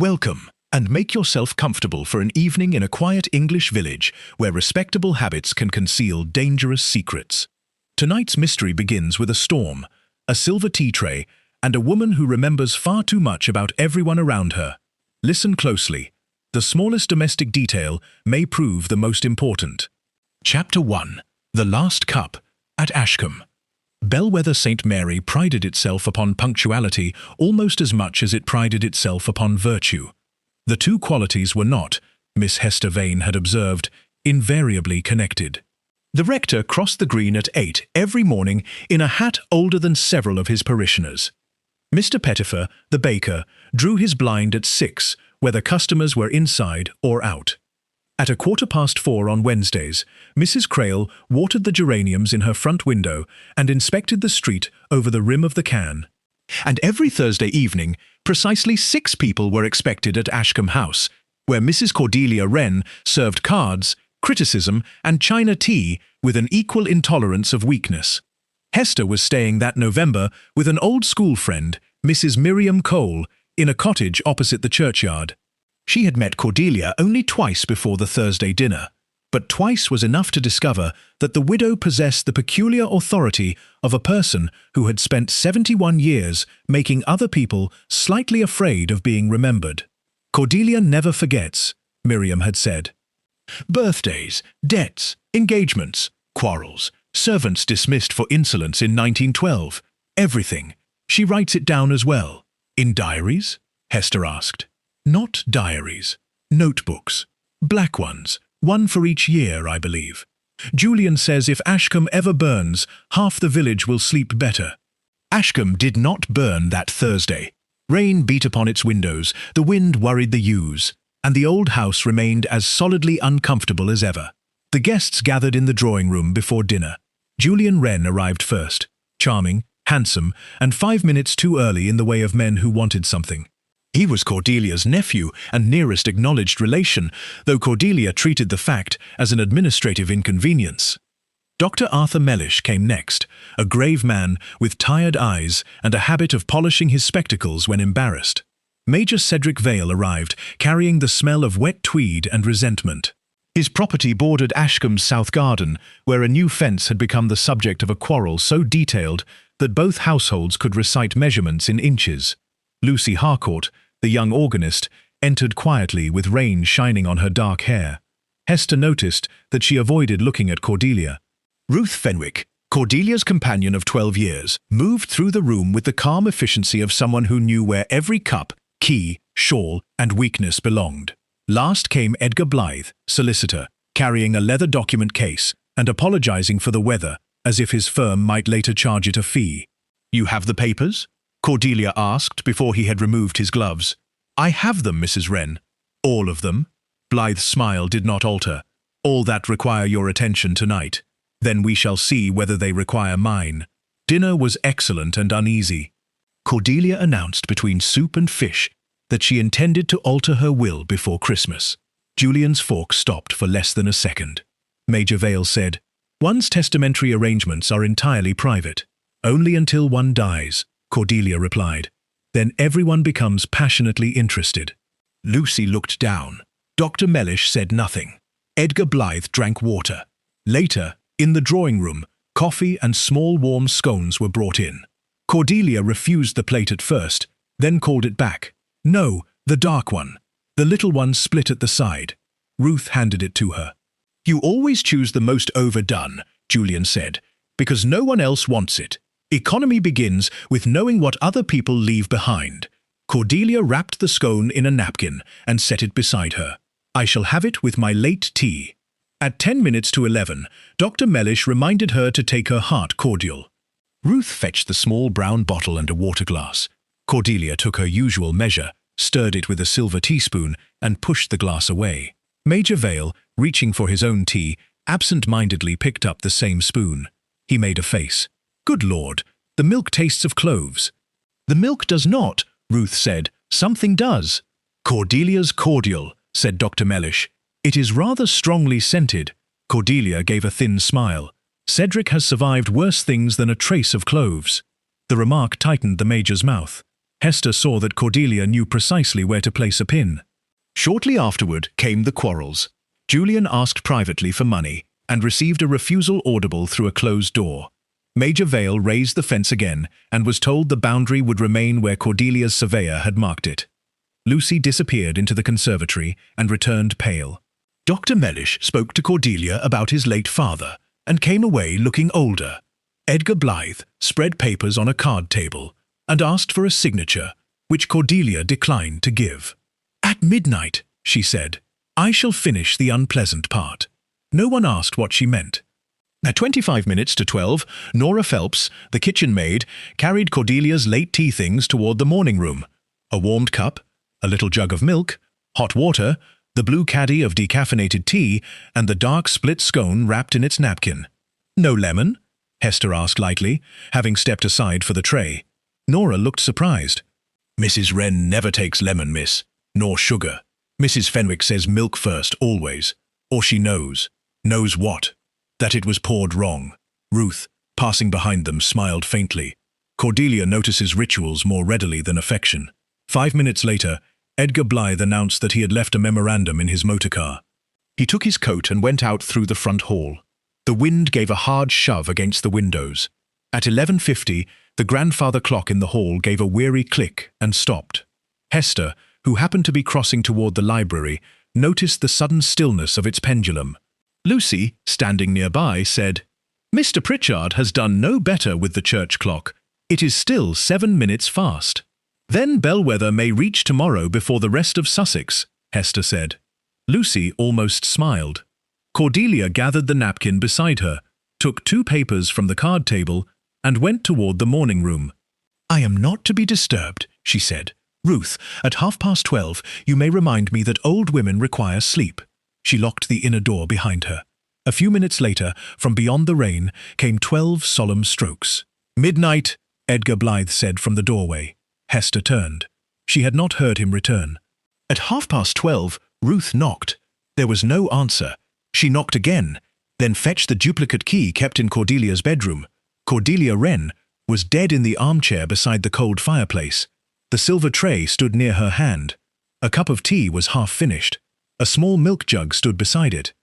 Welcome, and make yourself comfortable for an evening in a quiet English village where respectable habits can conceal dangerous secrets. Tonight's mystery begins with a storm, a silver tea tray, and a woman who remembers far too much about everyone around her. Listen closely. The smallest domestic detail may prove the most important. Chapter 1. The Last Cup at Ashcombe. Bellwether St. Mary prided itself upon punctuality almost as much as it prided itself upon virtue. The two qualities were not, Miss Hester Vane had observed, invariably connected. The rector crossed the green at 8 every morning in a hat older than several of his parishioners. Mr. Pettifer, the baker, drew his blind at 6, whether customers were inside or out. At 4:15 on Wednesdays, Mrs. Crail watered the geraniums in her front window and inspected the street over the rim of the can. And every Thursday evening, precisely 6 people were expected at Ashcombe House, where Mrs. Cordelia Wren served cards, criticism, and China tea with an equal intolerance of weakness. Hester was staying that November with an old school friend, Mrs. Miriam Cole, in a cottage opposite the churchyard. She had met Cordelia only twice before the Thursday dinner, but twice was enough to discover that the widow possessed the peculiar authority of a person who had spent 71 years making other people slightly afraid of being remembered. Cordelia never forgets, Miriam had said. Birthdays, debts, engagements, quarrels, servants dismissed for insolence in 1912, everything. She writes it down as well. In diaries? Hester asked. Not diaries. Notebooks. Black ones. One for each year, I believe. Julian says if Ashcombe ever burns, half the village will sleep better. Ashcombe did not burn that Thursday. Rain beat upon its windows, the wind worried the yews, and the old house remained as solidly uncomfortable as ever. The guests gathered in the drawing room before dinner. Julian Wren arrived first, charming, handsome, and 5 minutes too early in the way of men who wanted something. He was Cordelia's nephew and nearest acknowledged relation, though Cordelia treated the fact as an administrative inconvenience. Dr. Arthur Mellish came next, a grave man with tired eyes and a habit of polishing his spectacles when embarrassed. Major Cedric Vale arrived, carrying the smell of wet tweed and resentment. His property bordered Ashcombe's south garden, where a new fence had become the subject of a quarrel so detailed that both households could recite measurements in inches. Lucy Harcourt, the young organist, entered quietly with rain shining on her dark hair. Hester noticed that she avoided looking at Cordelia. Ruth Fenwick, Cordelia's companion of 12 years, moved through the room with the calm efficiency of someone who knew where every cup, key, shawl, and weakness belonged. Last came Edgar Blythe, solicitor, carrying a leather document case and apologizing for the weather, as if his firm might later charge it a fee. "You have the papers?" Cordelia asked before he had removed his gloves. "I have them, Mrs. Wren." "All of them?" Blythe's smile did not alter. "All that require your attention tonight. Then we shall see whether they require mine." Dinner was excellent and uneasy. Cordelia announced between soup and fish that she intended to alter her will before Christmas. Julian's fork stopped for less than a second. Major Vale said, "One's testamentary arrangements are entirely private. Only until one dies," Cordelia replied. "Then everyone becomes passionately interested." Lucy looked down. Dr. Mellish said nothing. Edgar Blythe drank water. Later, in the drawing room, coffee and small warm scones were brought in. Cordelia refused the plate at first, then called it back. "No, the dark one. The little one split at the side." Ruth handed it to her. "You always choose the most overdone," Julian said, "because no one else wants it. Economy begins with knowing what other people leave behind." Cordelia wrapped the scone in a napkin and set it beside her. "I shall have it with my late tea." At 10 minutes to 11, Dr. Mellish reminded her to take her heart cordial. Ruth fetched the small brown bottle and a water glass. Cordelia took her usual measure, stirred it with a silver teaspoon, and pushed the glass away. Major Vale, reaching for his own tea, absent-mindedly picked up the same spoon. He made a face. "Good Lord, the milk tastes of cloves." "The milk does not," Ruth said. "Something does." "Cordelia's cordial," said Dr. Mellish. "It is rather strongly scented." Cordelia gave a thin smile. "Cedric has survived worse things than a trace of cloves." The remark tightened the Major's mouth. Hester saw that Cordelia knew precisely where to place a pin. Shortly afterward came the quarrels. Julian asked privately for money and received a refusal audible through a closed door. Major Vale raised the fence again and was told the boundary would remain where Cordelia's surveyor had marked it. Lucy disappeared into the conservatory and returned pale. Dr. Mellish spoke to Cordelia about his late father and came away looking older. Edgar Blythe spread papers on a card table and asked for a signature, which Cordelia declined to give. "At midnight," she said, "I shall finish the unpleasant part." No one asked what she meant. At 25 minutes to 12, Nora Phelps, the kitchen maid, carried Cordelia's late tea things toward the morning room. A warmed cup, a little jug of milk, hot water, the blue caddy of decaffeinated tea, and the dark split scone wrapped in its napkin. "No lemon?" Hester asked lightly, having stepped aside for the tray. Nora looked surprised. "Mrs. Wren never takes lemon, miss, nor sugar. Mrs. Fenwick says milk first, always. Or she knows." "Knows what?" "That it was poured wrong." Ruth, passing behind them, smiled faintly. Cordelia notices rituals more readily than affection. 5 minutes later, Edgar Blythe announced that he had left a memorandum in his motorcar. He took his coat and went out through the front hall. The wind gave a hard shove against the windows. At 11:50, the grandfather clock in the hall gave a weary click and stopped. Hester, who happened to be crossing toward the library, noticed the sudden stillness of its pendulum. Lucy, standing nearby, said, "Mr. Pritchard has done no better with the church clock. It is still 7 minutes fast." "Then Bellwether may reach tomorrow before the rest of Sussex," Hester said. Lucy almost smiled. Cordelia gathered the napkin beside her, took 2 papers from the card table, and went toward the morning room. "I am not to be disturbed," she said. "Ruth, at 12:30, you may remind me that old women require sleep." She locked the inner door behind her. A few minutes later, from beyond the rain, came 12 solemn strokes. "Midnight," Edgar Blythe said from the doorway. Hester turned. She had not heard him return. At 12:30, Ruth knocked. There was no answer. She knocked again, then fetched the duplicate key kept in Cordelia's bedroom. Cordelia Wren was dead in the armchair beside the cold fireplace. The silver tray stood near her hand. A cup of tea was half finished. A small milk jug stood beside it.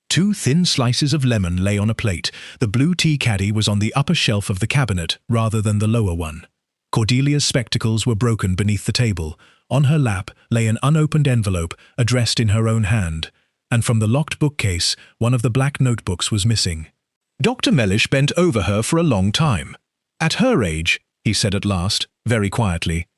2 thin slices of lemon lay on a plate. The blue tea caddy was on the upper shelf of the cabinet rather than the lower one. Cordelia's spectacles were broken beneath the table. On her lap lay an unopened envelope addressed in her own hand, and from the locked bookcase, one of the black notebooks was missing. Dr. Mellish bent over her for a long time. "At her age," he said at last, very quietly,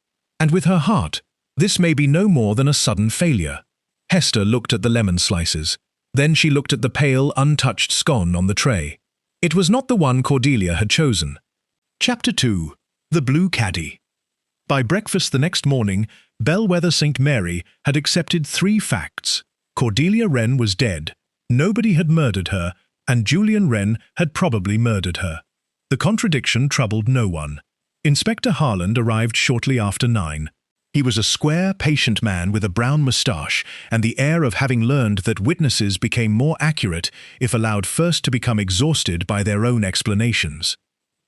"and with her heart, this may be no more than a sudden failure." Hester looked at the lemon slices. Then she looked at the pale, untouched scone on the tray. It was not the one Cordelia had chosen. Chapter 2. The Blue Caddy. By breakfast the next morning, Bellwether St. Mary had accepted 3 facts. Cordelia Wren was dead, nobody had murdered her, and Julian Wren had probably murdered her. The contradiction troubled no one. Inspector Harland arrived shortly after 9. He was a square, patient man with a brown moustache and the air of having learned that witnesses became more accurate if allowed first to become exhausted by their own explanations.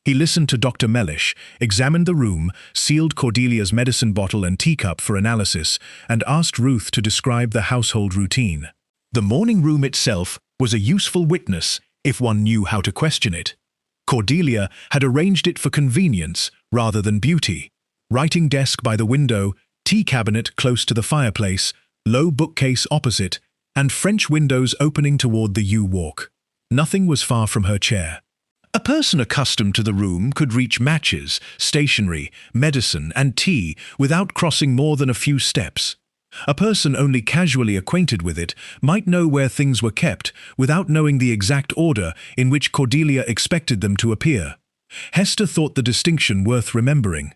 He listened to Dr. Mellish, examined the room, sealed Cordelia's medicine bottle and teacup for analysis, and asked Ruth to describe the household routine. The morning room itself was a useful witness if one knew how to question it. Cordelia had arranged it for convenience rather than beauty. Writing desk by the window, tea cabinet close to the fireplace, low bookcase opposite, and French windows opening toward the yew walk. Nothing was far from her chair. A person accustomed to the room could reach matches, stationery, medicine, and tea without crossing more than a few steps. A person only casually acquainted with it might know where things were kept without knowing the exact order in which Cordelia expected them to appear. Hester thought the distinction worth remembering.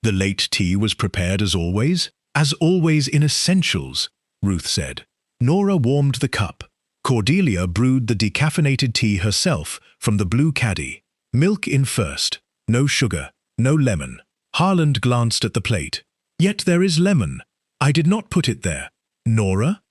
The late tea was prepared as always in essentials, Ruth said. Nora warmed the cup. Cordelia brewed the decaffeinated tea herself from the blue caddy. Milk in first. No sugar. No lemon. Harland glanced at the plate. "Yet there is lemon. I did not put it there." "Nora?"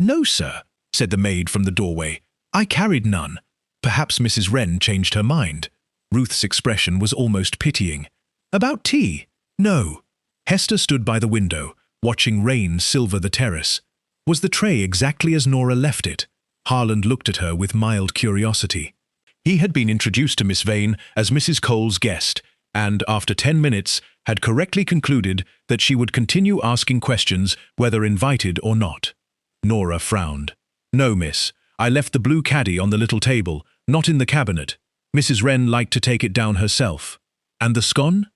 "No, sir," said the maid from the doorway. "I carried none. Perhaps Mrs. Wren changed her mind." Ruth's expression was almost pitying. "About tea?" "No." Hester stood by the window, watching rain silver the terrace. Was the tray exactly as Nora left it? Harland looked at her with mild curiosity. He had been introduced to Miss Vane as Mrs. Cole's guest, and, after 10 minutes, had correctly concluded that she would continue asking questions whether invited or not. Nora frowned. "No, miss. I left the blue caddy on the little table, not in the cabinet. Mrs. Wren liked to take it down herself." "And the scone?"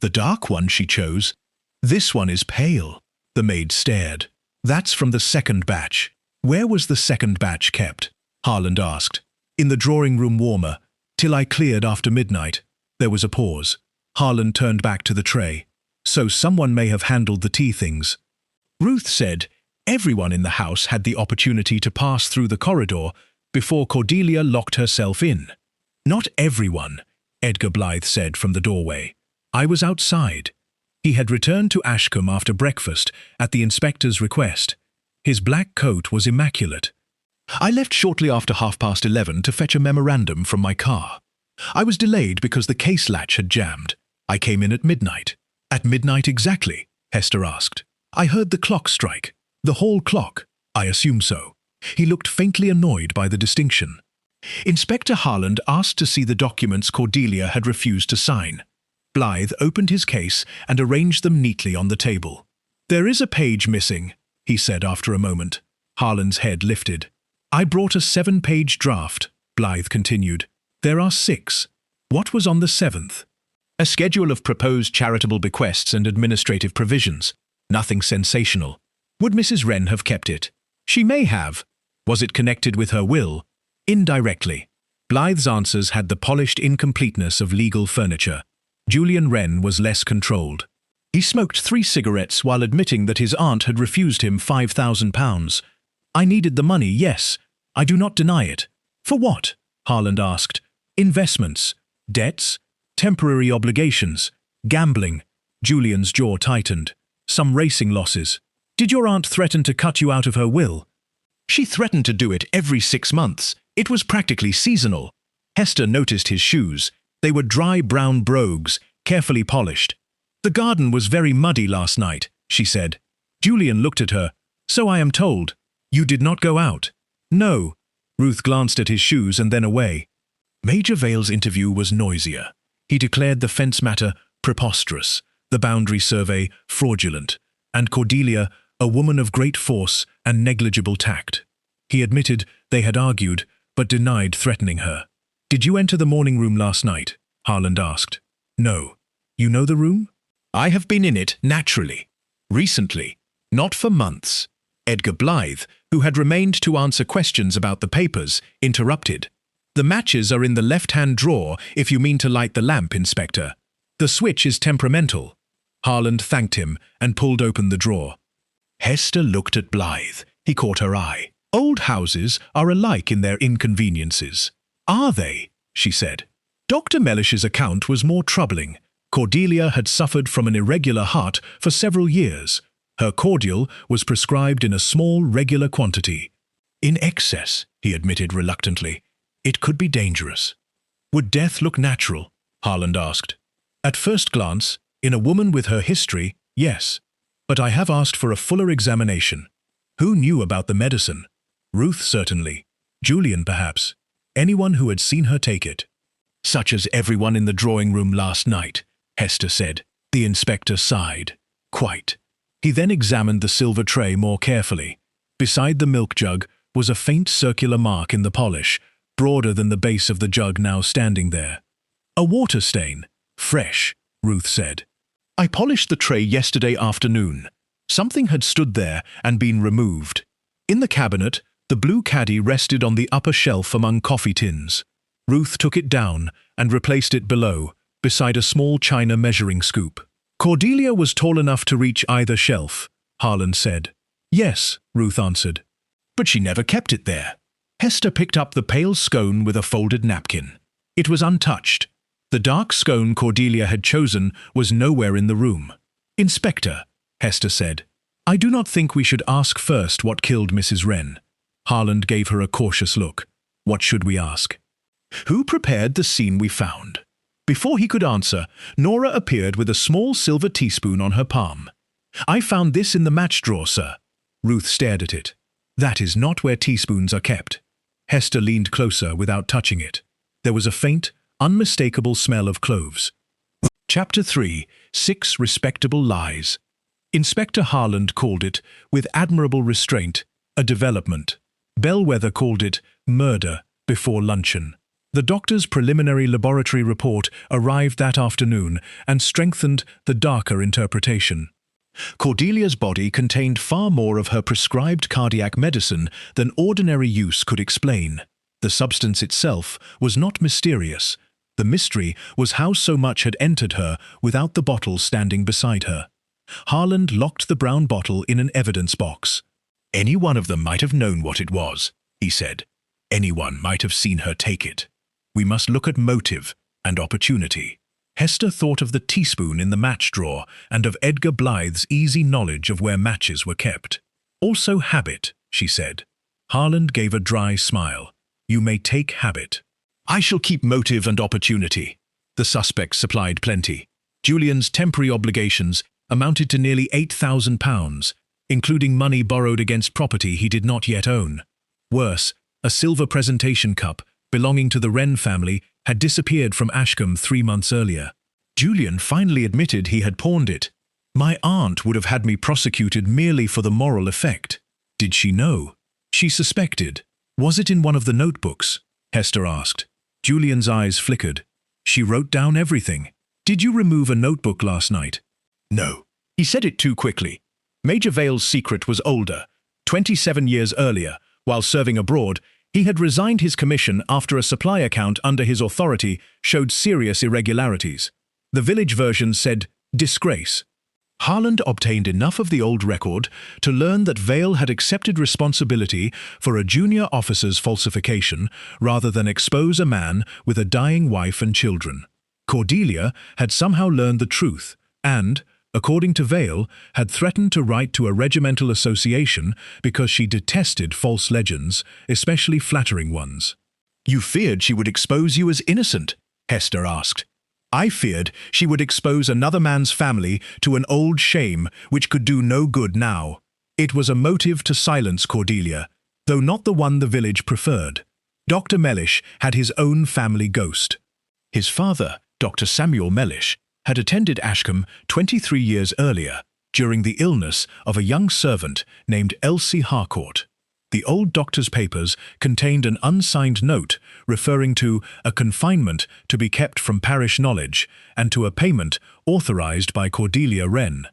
"The dark one she chose." "This one is pale." The maid stared. "That's from the second batch." "Where was the second batch kept?" Harland asked. "In the drawing-room warmer, till I cleared after midnight." There was a pause. Harland turned back to the tray. "So someone may have handled the tea things." Ruth said everyone in the house had the opportunity to pass through the corridor before Cordelia locked herself in. "Not everyone," Edgar Blythe said from the doorway. "I was outside." He had returned to Ashcombe after breakfast at the inspector's request. His black coat was immaculate. "I left shortly after 11:30 to fetch a memorandum from my car. I was delayed because the case latch had jammed. I came in at midnight." "At midnight exactly?" Hester asked. "I heard the clock strike." "The hall clock?" "I assume so." He looked faintly annoyed by the distinction. Inspector Harland asked to see the documents Cordelia had refused to sign. Blythe opened his case and arranged them neatly on the table. "There is a page missing," he said after a moment. Harland's head lifted. "I brought a 7-page draft," Blythe continued. "There are 6. What was on the 7th? "A schedule of proposed charitable bequests and administrative provisions. Nothing sensational." "Would Mrs. Wren have kept it?" "She may have." "Was it connected with her will?" "Indirectly." Blythe's answers had the polished incompleteness of legal furniture. Julian Wren was less controlled. He smoked 3 cigarettes while admitting that his aunt had refused him £5,000. "I needed the money, yes. I do not deny it." "For what?" Harland asked. "Investments, debts, temporary obligations, gambling." Julian's jaw tightened. "Some racing losses." "Did your aunt threaten to cut you out of her will?" "She threatened to do it every 6 months. It was practically seasonal." Hester noticed his shoes. They were dry brown brogues, carefully polished. "The garden was very muddy last night," she said. Julian looked at her. "So I am told. You did not go out?" "No." Ruth glanced at his shoes and then away. Major Vale's interview was noisier. He declared the fence matter preposterous, the boundary survey fraudulent, and Cordelia a woman of great force and negligible tact. He admitted they had argued, but denied threatening her. "Did you enter the morning room last night?" Harland asked. "No." "You know the room?" "I have been in it, naturally. Recently. Not for months." Edgar Blythe, who had remained to answer questions about the papers, interrupted. "The matches are in the left-hand drawer if you mean to light the lamp, Inspector. The switch is temperamental." Harland thanked him and pulled open the drawer. Hester looked at Blythe. He caught her eye. "Old houses are alike in their inconveniences." "Are they?" she said. Dr. Mellish's account was more troubling. Cordelia had suffered from an irregular heart for several years. Her cordial was prescribed in a small, regular quantity. "In excess," he admitted reluctantly. "It could be dangerous." "Would death look natural?" Harland asked. "At first glance, in a woman with her history, yes. But I have asked for a fuller examination." Who knew about the medicine? Ruth certainly. Julian perhaps. Anyone who had seen her take it. "Such as everyone in the drawing-room last night," Hester said. The inspector sighed. "Quite." He then examined the silver tray more carefully. Beside the milk jug was a faint circular mark in the polish, broader than the base of the jug now standing there. "A water stain. Fresh," Ruth said. "I polished the tray yesterday afternoon." Something had stood there and been removed. In the cabinet, the blue caddy rested on the upper shelf among coffee tins. Ruth took it down and replaced it below, beside a small china measuring scoop. "Cordelia was tall enough to reach either shelf," Harland said. "Yes," Ruth answered. "But she never kept it there." Hester picked up the pale scone with a folded napkin. It was untouched. The dark scone Cordelia had chosen was nowhere in the room. "Inspector," Hester said, "I do not think we should ask first what killed Mrs. Wren." Harland gave her a cautious look. "What should we ask?" "Who prepared the scene we found?" Before he could answer, Nora appeared with a small silver teaspoon on her palm. "I found this in the match drawer, sir." Ruth stared at it. "That is not where teaspoons are kept." Hester leaned closer without touching it. There was a faint, unmistakable smell of cloves. Chapter 3. 6 Respectable Lies. Inspector Harland called it, with admirable restraint, a development. Bellwether called it murder before luncheon. The doctor's preliminary laboratory report arrived that afternoon and strengthened the darker interpretation. Cordelia's body contained far more of her prescribed cardiac medicine than ordinary use could explain. The substance itself was not mysterious. The mystery was how so much had entered her without the bottle standing beside her. Harland locked the brown bottle in an evidence box. "Any one of them might have known what it was," he said. "Anyone might have seen her take it. We must look at motive and opportunity." Hester thought of the teaspoon in the match drawer and of Edgar Blythe's easy knowledge of where matches were kept. "Also habit," she said. Harland gave a dry smile. "You may take habit." "I shall keep motive and opportunity." The suspect supplied plenty. Julian's temporary obligations amounted to nearly £8,000, including money borrowed against property he did not yet own. Worse, a silver presentation cup belonging to the Wren family had disappeared from Ashcombe 3 months earlier. Julian finally admitted he had pawned it. "My aunt would have had me prosecuted merely for the moral effect." Did she know? She suspected. "Was it in one of the notebooks?" Hester asked. Julian's eyes flickered. "She wrote down everything." "Did you remove a notebook last night?" "No." He said it too quickly. Major Vale's secret was older. 27 years earlier, while serving abroad, he had resigned his commission after a supply account under his authority showed serious irregularities. The village version said, "disgrace." Harland obtained enough of the old record to learn that Vale had accepted responsibility for a junior officer's falsification rather than expose a man with a dying wife and children. Cordelia had somehow learned the truth and, according to Vale, had threatened to write to a regimental association because she detested false legends, especially flattering ones. "You feared she would expose you as innocent?" Hester asked. "I feared she would expose another man's family to an old shame which could do no good now." It was a motive to silence Cordelia, though not the one the village preferred. Dr. Mellish had his own family ghost. His father, Dr. Samuel Mellish, had attended Ashcombe 23 years earlier, during the illness of a young servant named Elsie Harcourt. The old doctor's papers contained an unsigned note referring to a confinement to be kept from parish knowledge and to a payment authorized by Cordelia Wren.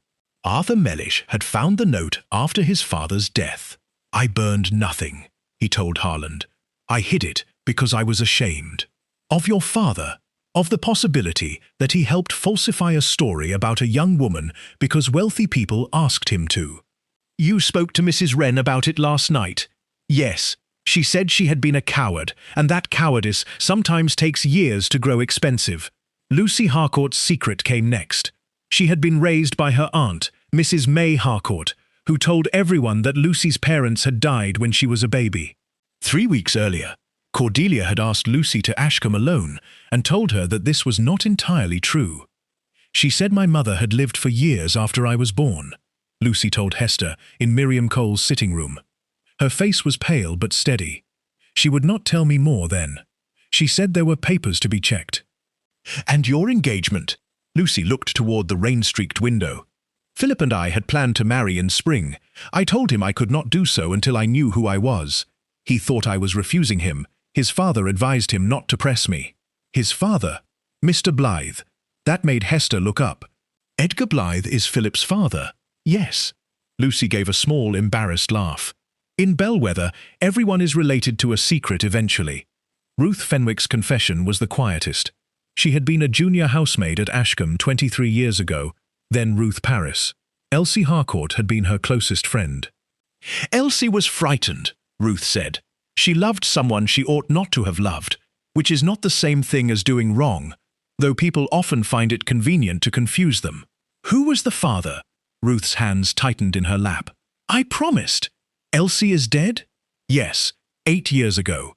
Arthur Mellish had found the note after his father's death. "I burned nothing," he told Harland. "I hid it because I was ashamed." "Of your father? Of the possibility that he helped falsify a story about a young woman because wealthy people asked him to?" "You spoke to Mrs. Wren about it last night?" "Yes. She said she had been a coward, and that cowardice sometimes takes years to grow expensive." Lucy Harcourt's secret came next. She had been raised by her aunt, Mrs. May Harcourt, who told everyone that Lucy's parents had died when she was a baby. 3 weeks earlier, Cordelia had asked Lucy to Ashcombe alone and told her that this was not entirely true. "She said my mother had lived for years after I was born," Lucy told Hester in Miriam Cole's sitting room. Her face was pale but steady. "She would not tell me more then. She said there were papers to be checked." "And your engagement?" Lucy looked toward the rain-streaked window. "Philip and I had planned to marry in spring. I told him I could not do so until I knew who I was. He thought I was refusing him. His father advised him not to press me." "His father? Mr. Blythe?" That made Hester look up. "Edgar Blythe is Philip's father?" "Yes." Lucy gave a small, embarrassed laugh. "In Bellwether, everyone is related to a secret eventually." Ruth Fenwick's confession was the quietest. She had been a junior housemaid at Ashcombe 23 years ago, then Ruth Paris. Elsie Harcourt had been her closest friend. "Elsie was frightened," Ruth said. "She loved someone she ought not to have loved, which is not the same thing as doing wrong, though people often find it convenient to confuse them." "Who was the father?" Ruth's hands tightened in her lap. "I promised." "Elsie is dead?" "Yes, 8 years ago."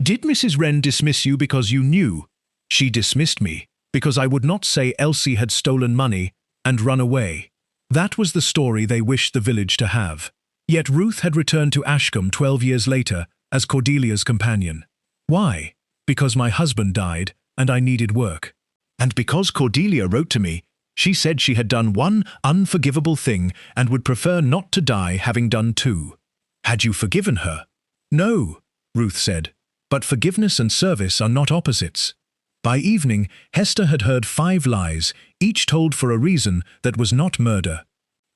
"Did Mrs. Wren dismiss you because you knew?" "She dismissed me because I would not say Elsie had stolen money and run away. That was the story they wished the village to have. Yet Ruth had returned to Ashcombe 12 years later as Cordelia's companion. Why? Because my husband died and I needed work. And because Cordelia wrote to me, she said she had done one unforgivable thing and would prefer not to die having done two. Had you forgiven her? No, Ruth said, but forgiveness and service are not opposites. By evening, Hester had heard 5 lies, each told for a reason that was not murder.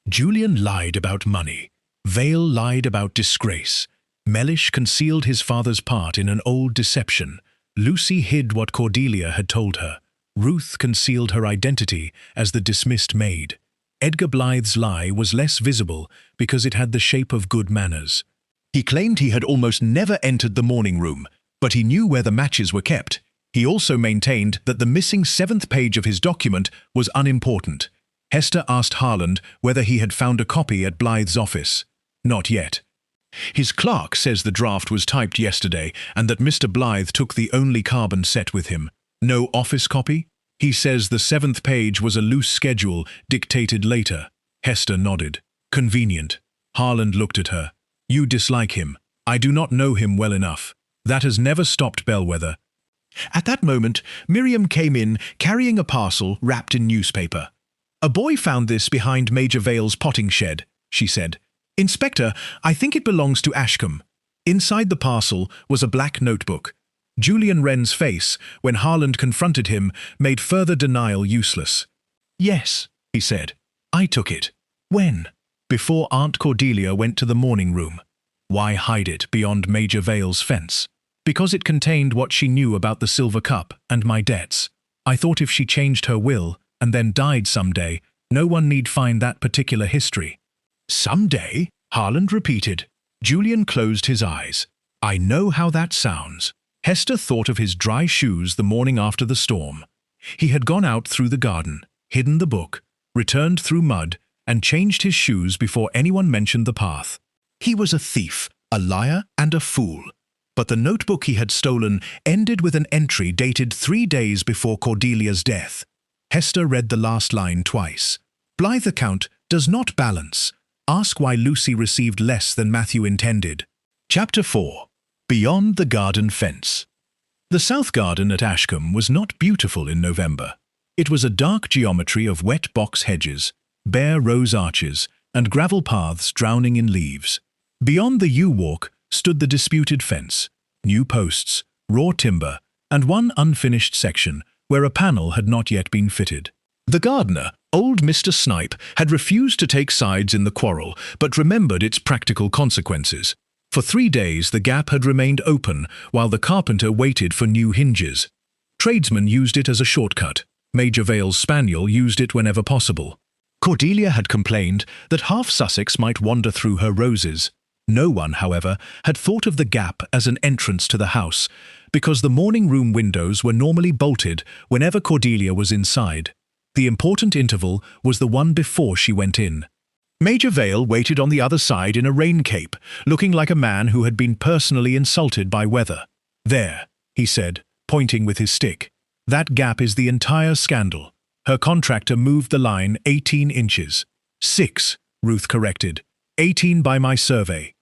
Julian lied about money. Vale lied about disgrace. Mellish concealed his father's part in an old deception. Lucy hid what Cordelia had told her. Ruth concealed her identity as the dismissed maid. Edgar Blythe's lie was less visible because it had the shape of good manners. He claimed he had almost never entered the morning room, but he knew where the matches were kept. He also maintained that the missing 7th page of his document was unimportant. Hester asked Harland whether he had found a copy at Blythe's office. Not yet. His clerk says the draft was typed yesterday and that Mr. Blythe took the only carbon set with him. No office copy? He says the 7th page was a loose schedule dictated later. Hester nodded. Convenient. Harland looked at her. You dislike him. I do not know him well enough. That has never stopped Bellwether. At that moment, Miriam came in carrying a parcel wrapped in newspaper. A boy found this behind Major Vale's potting shed, she said. Inspector, I think it belongs to Ashcombe. Inside the parcel was a black notebook. Julian Wren's face, when Harland confronted him, made further denial useless. Yes, he said. I took it. When? Before Aunt Cordelia went to the morning room. Why hide it beyond Major Vale's fence? Because it contained what she knew about the silver cup and my debts. I thought if she changed her will and then died someday, no one need find that particular history. Someday? Harland repeated. Julian closed his eyes. I know how that sounds. Hester thought of his dry shoes the morning after the storm. He had gone out through the garden, hidden the book, returned through mud, and changed his shoes before anyone mentioned the path. He was a thief, a liar, and a fool. But the notebook he had stolen ended with an entry dated 3 days before Cordelia's death. Hester read the last line twice. Blythe account does not balance. Ask why Lucy received less than Matthew intended. Chapter 4. Beyond the Garden Fence. The south garden at Ashcombe was not beautiful in November. It was a dark geometry of wet box hedges, bare rose arches, and gravel paths drowning in leaves. Beyond the yew walk stood the disputed fence, new posts, raw timber, and one unfinished section where a panel had not yet been fitted. The gardener, old Mr. Snipe, had refused to take sides in the quarrel, but remembered its practical consequences. For 3 days the gap had remained open while the carpenter waited for new hinges. Tradesmen used it as a shortcut. Major Vale's spaniel used it whenever possible. Cordelia had complained that half Sussex might wander through her roses. No one, however, had thought of the gap as an entrance to the house, because the morning room windows were normally bolted whenever Cordelia was inside. The important interval was the one before she went in. Major Vale waited on the other side in a rain cape, looking like a man who had been personally insulted by weather. There, he said, pointing with his stick. That gap is the entire scandal. Her contractor moved the line 18 inches. 6, Ruth corrected. 18 by my survey.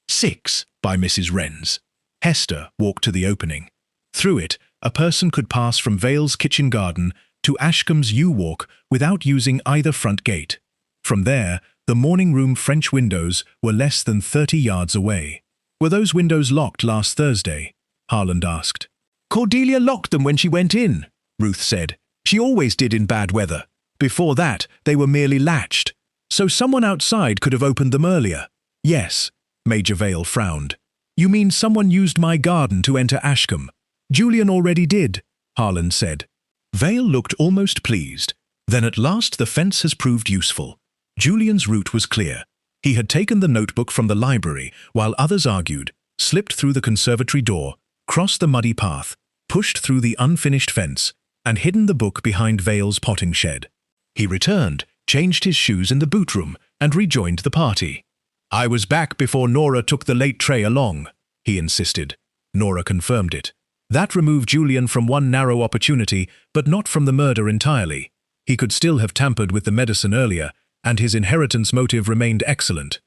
6 by Mrs. Wren's. Hester walked to the opening. Through it, a person could pass from Vale's kitchen garden to Ashcombe's yew walk without using either front gate. From there, the morning room French windows were less than 30 yards away. Were those windows locked last Thursday? Harland asked. Cordelia locked them when she went in, Ruth said. She always did in bad weather. Before that, they were merely latched. So someone outside could have opened them earlier. Yes, Major Vale frowned. You mean someone used my garden to enter Ashcombe? Julian already did, Harland said. Vale looked almost pleased. Then at last the fence has proved useful. Julian's route was clear. He had taken the notebook from the library, while others argued, slipped through the conservatory door, crossed the muddy path, pushed through the unfinished fence, and hidden the book behind Vale's potting shed. He returned, changed his shoes in the boot room, and rejoined the party. I was back before Nora took the late tray along, he insisted. Nora confirmed it. That removed Julian from one narrow opportunity, but not from the murder entirely. He could still have tampered with the medicine earlier, and his inheritance motive remained excellent.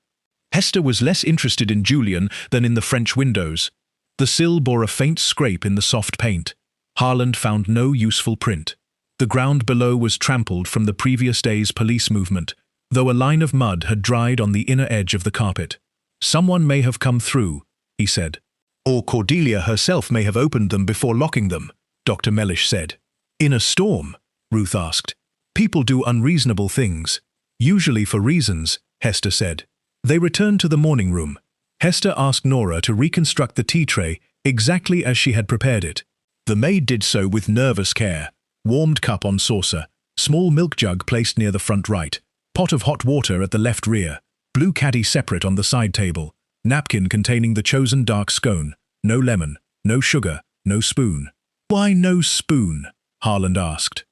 Hester was less interested in Julian than in the French windows. The sill bore a faint scrape in the soft paint. Harland found no useful print. The ground below was trampled from the previous day's police movement, though a line of mud had dried on the inner edge of the carpet. Someone may have come through, he said. Or Cordelia herself may have opened them before locking them, Dr. Mellish said. In a storm? Ruth asked. People do unreasonable things. Usually for reasons, Hester said. They returned to the morning room. Hester asked Nora to reconstruct the tea tray exactly as she had prepared it. The maid did so with nervous care. Warmed cup on saucer, small milk jug placed near the front right, pot of hot water at the left rear, blue caddy separate on the side table, napkin containing the chosen dark scone, no lemon, no sugar, no spoon. Why no spoon? Harland asked.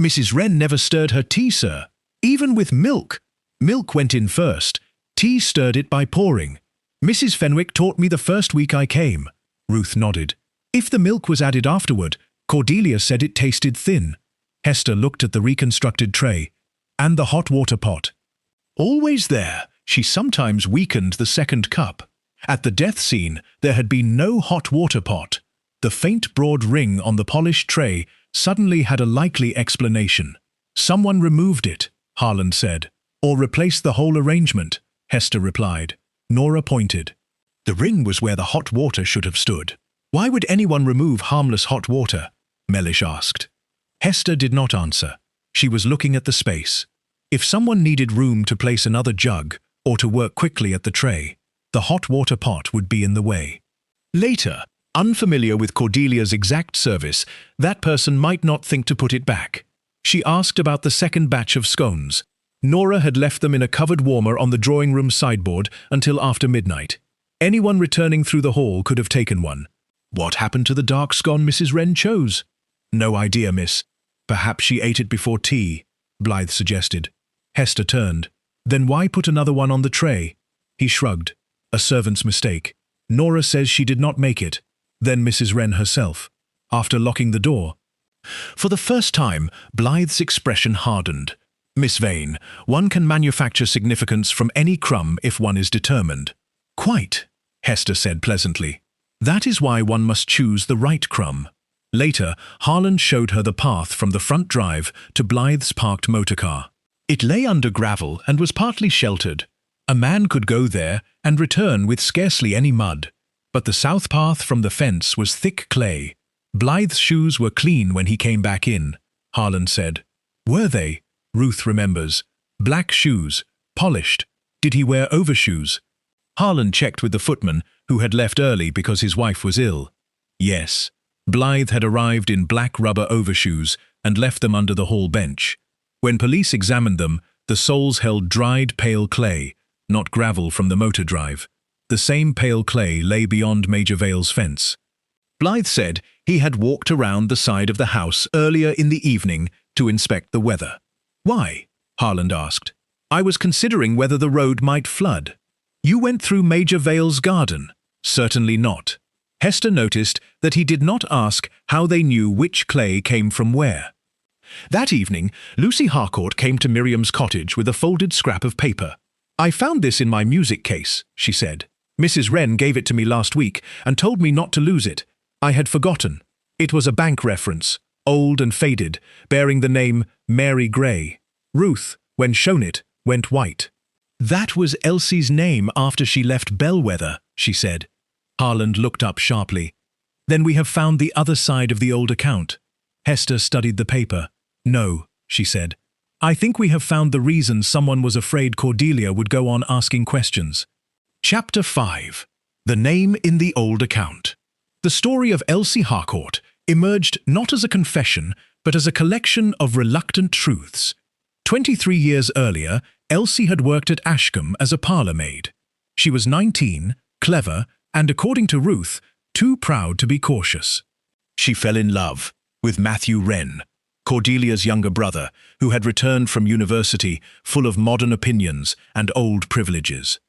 Mrs. Wren never stirred her tea, sir. Even with milk. Milk went in first. Tea stirred it by pouring. Mrs. Fenwick taught me the first week I came. Ruth nodded. If the milk was added afterward, Cordelia said it tasted thin. Hester looked at the reconstructed tray. And the hot water pot. Always there, she sometimes weakened the second cup. At the death scene, there had been no hot water pot. The faint broad ring on the polished tray suddenly had a likely explanation. Someone removed it, Harland said. Or replaced the whole arrangement, Hester replied. Nora pointed. The ring was where the hot water should have stood. Why would anyone remove harmless hot water? Mellish asked. Hester did not answer. She was looking at the space. If someone needed room to place another jug, or to work quickly at the tray, the hot water pot would be in the way. Later, unfamiliar with Cordelia's exact service, that person might not think to put it back. She asked about the second batch of scones. Nora had left them in a covered warmer on the drawing room sideboard until after midnight. Anyone returning through the hall could have taken one. What happened to the dark scone Mrs. Wren chose? No idea, miss. Perhaps she ate it before tea, Blythe suggested. Hester turned. Then why put another one on the tray? He shrugged. A servant's mistake. Nora says she did not make it. Then Mrs. Wren herself. After locking the door. For the first time, Blythe's expression hardened. Miss Vane, one can manufacture significance from any crumb if one is determined. Quite, Hester said pleasantly. That is why one must choose the right crumb. Later, Harland showed her the path from the front drive to Blythe's parked motorcar. It lay under gravel and was partly sheltered. A man could go there and return with scarcely any mud. But the south path from the fence was thick clay. Blythe's shoes were clean when he came back in, Harland said. Were they? Ruth remembers. Black shoes, polished. Did he wear overshoes? Harland checked with the footman, who had left early because his wife was ill. Yes. Blythe had arrived in black rubber overshoes and left them under the hall bench. When police examined them, the soles held dried pale clay, not gravel from the motor drive. The same pale clay lay beyond Major Vale's fence. Blythe said he had walked around the side of the house earlier in the evening to inspect the weather. Why? Harland asked. I was considering whether the road might flood. You went through Major Vale's garden? Certainly not. Hester noticed that he did not ask how they knew which clay came from where. That evening, Lucy Harcourt came to Miriam's cottage with a folded scrap of paper. I found this in my music case, she said. Mrs. Wren gave it to me last week and told me not to lose it. I had forgotten. It was a bank reference, old and faded, bearing the name Mary Gray. Ruth, when shown it, went white. That was Elsie's name after she left Bellwether, she said. Harland looked up sharply. Then we have found the other side of the old account. Hester studied the paper. No, she said. I think we have found the reason someone was afraid Cordelia would go on asking questions. Chapter 5. The Name in the Old Account. The story of Elsie Harcourt emerged not as a confession, but as a collection of reluctant truths. 23 years earlier, Elsie had worked at Ashcombe as a parlour maid. She was 19, clever, and according to Ruth, too proud to be cautious. She fell in love with Matthew Wren, Cordelia's younger brother, who had returned from university full of modern opinions and old privileges.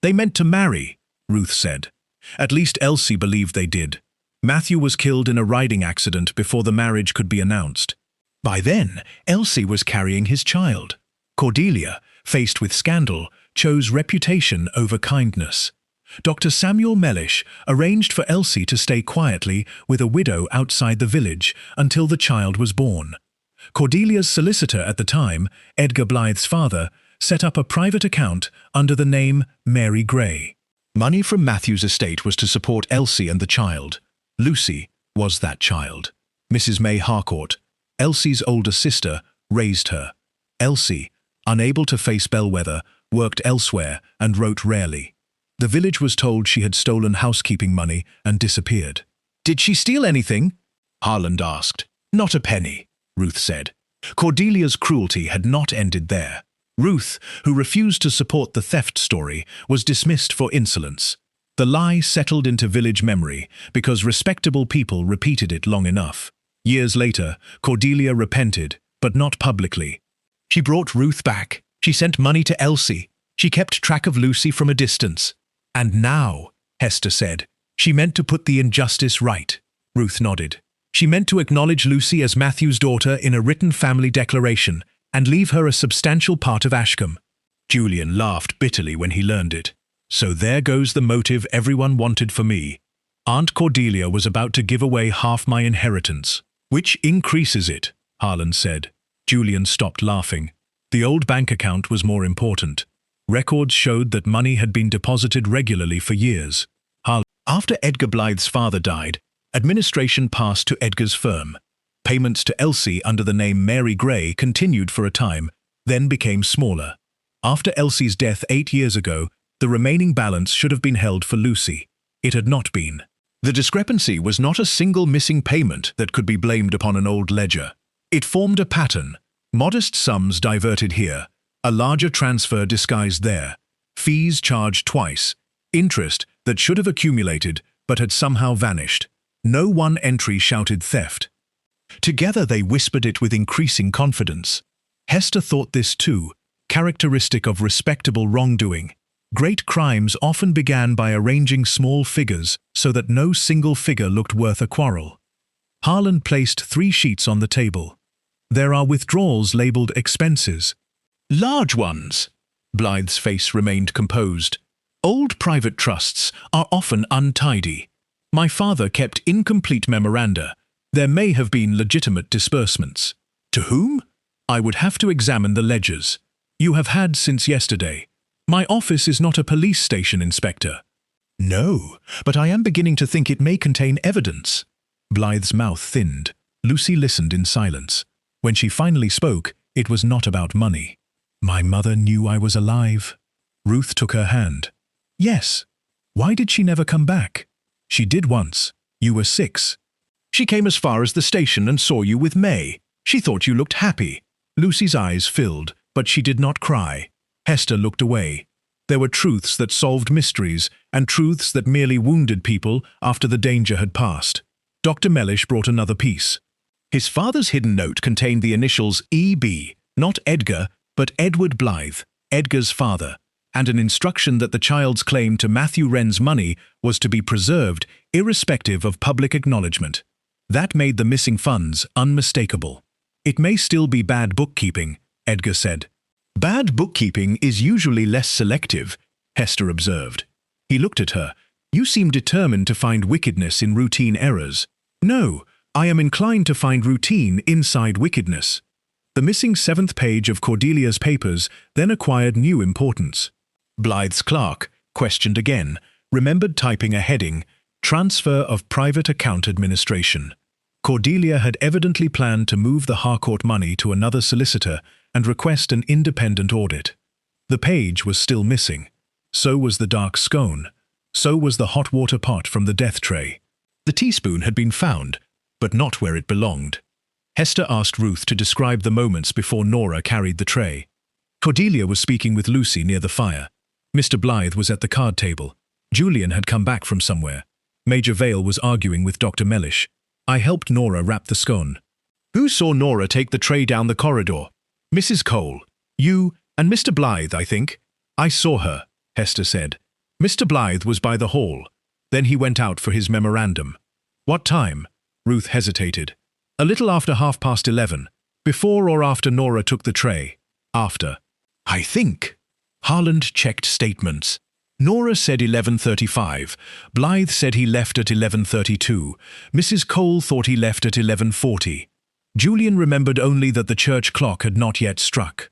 They meant to marry, Ruth said. At least Elsie believed they did. Matthew was killed in a riding accident before the marriage could be announced. By then, Elsie was carrying his child. Cordelia, faced with scandal, chose reputation over kindness. Dr. Samuel Mellish arranged for Elsie to stay quietly with a widow outside the village until the child was born. Cordelia's solicitor at the time, Edgar Blythe's father, set up a private account under the name Mary Gray. Money from Matthew's estate was to support Elsie and the child. Lucy was that child. Mrs. May Harcourt, Elsie's older sister, raised her. Elsie, unable to face bellwether, worked elsewhere and wrote rarely. The village was told she had stolen housekeeping money and disappeared. "Did she steal anything?" Harland asked. "Not a penny," Ruth said. Cordelia's cruelty had not ended there. Ruth, who refused to support the theft story, was dismissed for insolence. The lie settled into village memory because respectable people repeated it long enough. Years later, Cordelia repented, but not publicly. She brought Ruth back. She sent money to Elsie. She kept track of Lucy from a distance. "And now," Hester said, "she meant to put the injustice right." Ruth nodded. "She meant to acknowledge Lucy as Matthew's daughter in a written family declaration and leave her a substantial part of Ashcombe." Julian laughed bitterly when he learned it. "So there goes the motive everyone wanted for me. Aunt Cordelia was about to give away half my inheritance." "Which increases it," Harland said. Julian stopped laughing. The old bank account was more important. Records showed that money had been deposited regularly for years. After Edgar Blythe's father died, administration passed to Edgar's firm. Payments to Elsie under the name Mary Gray continued for a time, then became smaller. After Elsie's death 8 years ago, the remaining balance should have been held for Lucy. It had not been. The discrepancy was not a single missing payment that could be blamed upon an old ledger. It formed a pattern. Modest sums diverted here, a larger transfer disguised there, fees charged twice, interest that should have accumulated but had somehow vanished. No one entry shouted theft. Together they whispered it with increasing confidence. Hester thought this too, characteristic of respectable wrongdoing. Great crimes often began by arranging small figures so that no single figure looked worth a quarrel. Harland placed 3 sheets on the table. There are withdrawals labelled expenses. Large ones. Blythe's face remained composed. Old private trusts are often untidy. My father kept incomplete memoranda. There may have been legitimate disbursements. To whom? I would have to examine the ledgers. You have had since yesterday. My office is not a police station, Inspector. No, but I am beginning to think it may contain evidence. Blythe's mouth thinned. Lucy listened in silence. When she finally spoke, it was not about money. My mother knew I was alive. Ruth took her hand. Yes. Why did she never come back? She did once. You were 6. She came as far as the station and saw you with May. She thought you looked happy. Lucy's eyes filled, but she did not cry. Hester looked away. There were truths that solved mysteries and truths that merely wounded people after the danger had passed. Dr. Mellish brought another piece. His father's hidden note contained the initials E.B., not Edgar, but Edward Blythe, Edgar's father, and an instruction that the child's claim to Matthew Wren's money was to be preserved irrespective of public acknowledgement. That made the missing funds unmistakable. It may still be bad bookkeeping, Edgar said. Bad bookkeeping is usually less selective, Hester observed. He looked at her. You seem determined to find wickedness in routine errors. No, I am inclined to find routine inside wickedness. The missing 7th page of Cordelia's papers then acquired new importance. Blythe's clerk, questioned again, remembered typing a heading, Transfer of Private Account Administration. Cordelia had evidently planned to move the Harcourt money to another solicitor and request an independent audit. The page was still missing. So was the dark scone. So was the hot water pot from the death tray. The teaspoon had been found, but not where it belonged. Hester asked Ruth to describe the moments before Nora carried the tray. Cordelia was speaking with Lucy near the fire. Mr. Blythe was at the card table. Julian had come back from somewhere. Major Vale was arguing with Dr. Mellish. I helped Nora wrap the scone. Who saw Nora take the tray down the corridor? Mrs. Cole. You and Mr. Blythe, I think. I saw her, Hester said. Mr. Blythe was by the hall. Then he went out for his memorandum. What time? Ruth hesitated. A little after 11:30. Before or after Nora took the tray? After. I think. Harland checked statements. Nora said 11:35. Blythe said he left at 11:32. Mrs. Cole thought he left at 11:40. Julian remembered only that the church clock had not yet struck.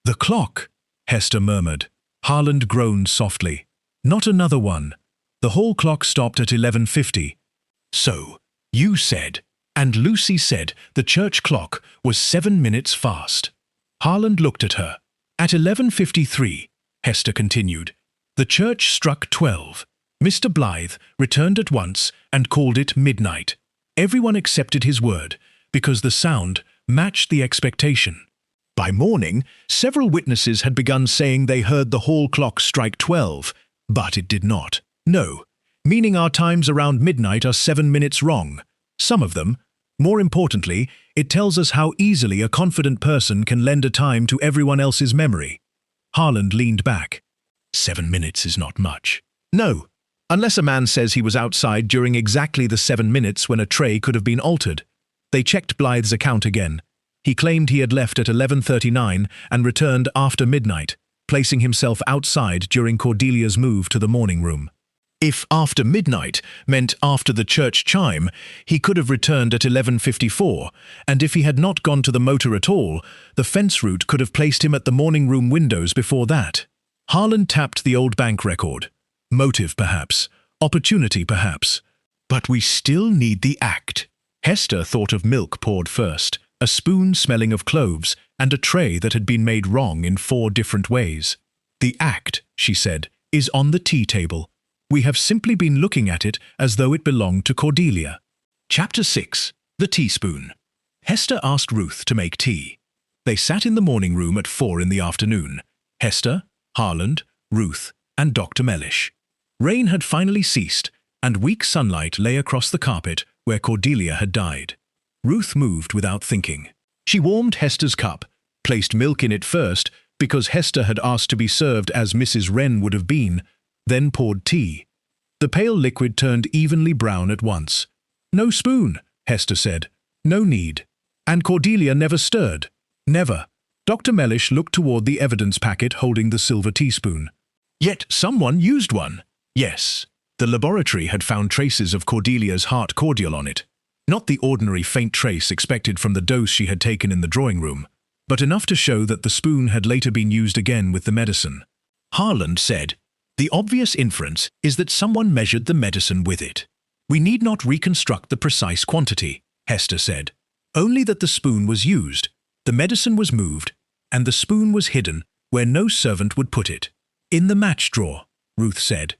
The clock, Hester murmured. Harland groaned softly. Not another one. The hall clock stopped at 11:50. So, you said, and Lucy said the church clock was 7 minutes fast. Harland looked at her. At 11:53, Hester continued, the church struck 12. Mr. Blythe returned at once and called it midnight. Everyone accepted his word, because the sound matched the expectation. By morning, several witnesses had begun saying they heard the hall clock strike 12, but it did not. No, meaning our times around midnight are 7 minutes wrong. Some of them. More importantly, it tells us how easily a confident person can lend a time to everyone else's memory. Harland leaned back. 7 minutes is not much. No, unless a man says he was outside during exactly the 7 minutes when a tray could have been altered. They checked Blythe's account again. He claimed he had left at 11:39 and returned after midnight, placing himself outside during Cordelia's move to the morning room. If after midnight meant after the church chime, he could have returned at 11:54, and if he had not gone to the motor at all, the fence route could have placed him at the morning room windows before that. Harland tapped the old bank record. Motive, perhaps. Opportunity, perhaps. But we still need the act. Hester thought of milk poured first, a spoon smelling of cloves, and a tray that had been made wrong in 4 different ways. The act, she said, is on the tea table. We have simply been looking at it as though it belonged to Cordelia. Chapter 6. The Teaspoon. Hester asked Ruth to make tea. They sat in the morning room at 4 in the afternoon. Hester, Harland, Ruth, and Dr. Mellish. Rain had finally ceased, and weak sunlight lay across the carpet where Cordelia had died. Ruth moved without thinking. She warmed Hester's cup, placed milk in it first because Hester had asked to be served as Mrs. Wren would have been, then poured tea. The pale liquid turned evenly brown at once. No spoon, Hester said. No need. And Cordelia never stirred. Never. Dr. Mellish looked toward the evidence packet holding the silver teaspoon. Yet someone used one. Yes. The laboratory had found traces of Cordelia's heart cordial on it. Not the ordinary faint trace expected from the dose she had taken in the drawing room, but enough to show that the spoon had later been used again with the medicine. Harland said, the obvious inference is that someone measured the medicine with it. We need not reconstruct the precise quantity, Hester said. Only that the spoon was used, the medicine was moved, and the spoon was hidden where no servant would put it. In the match drawer, Ruth said.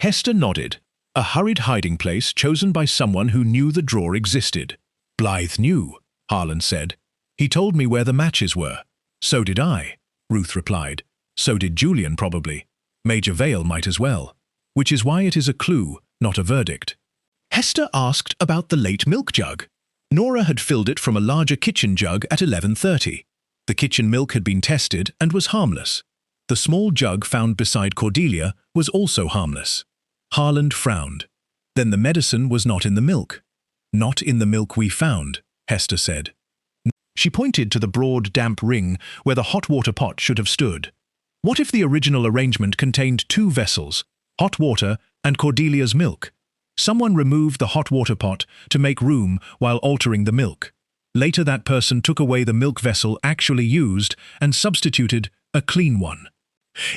Hester nodded. A hurried hiding place chosen by someone who knew the drawer existed. Blythe knew, Harland said. He told me where the matches were. So did I, Ruth replied. So did Julian, probably. Major Vale might as well. Which is why it is a clue, not a verdict. Hester asked about the late milk jug. Nora had filled it from a larger kitchen jug at 11:30. The kitchen milk had been tested and was harmless. The small jug found beside Cordelia was also harmless. Harland frowned. Then the medicine was not in the milk. Not in the milk we found, Hester said. She pointed to the broad, damp ring where the hot water pot should have stood. What if the original arrangement contained 2 vessels, hot water and Cordelia's milk? Someone removed the hot water pot to make room while altering the milk. Later that person took away the milk vessel actually used and substituted a clean one.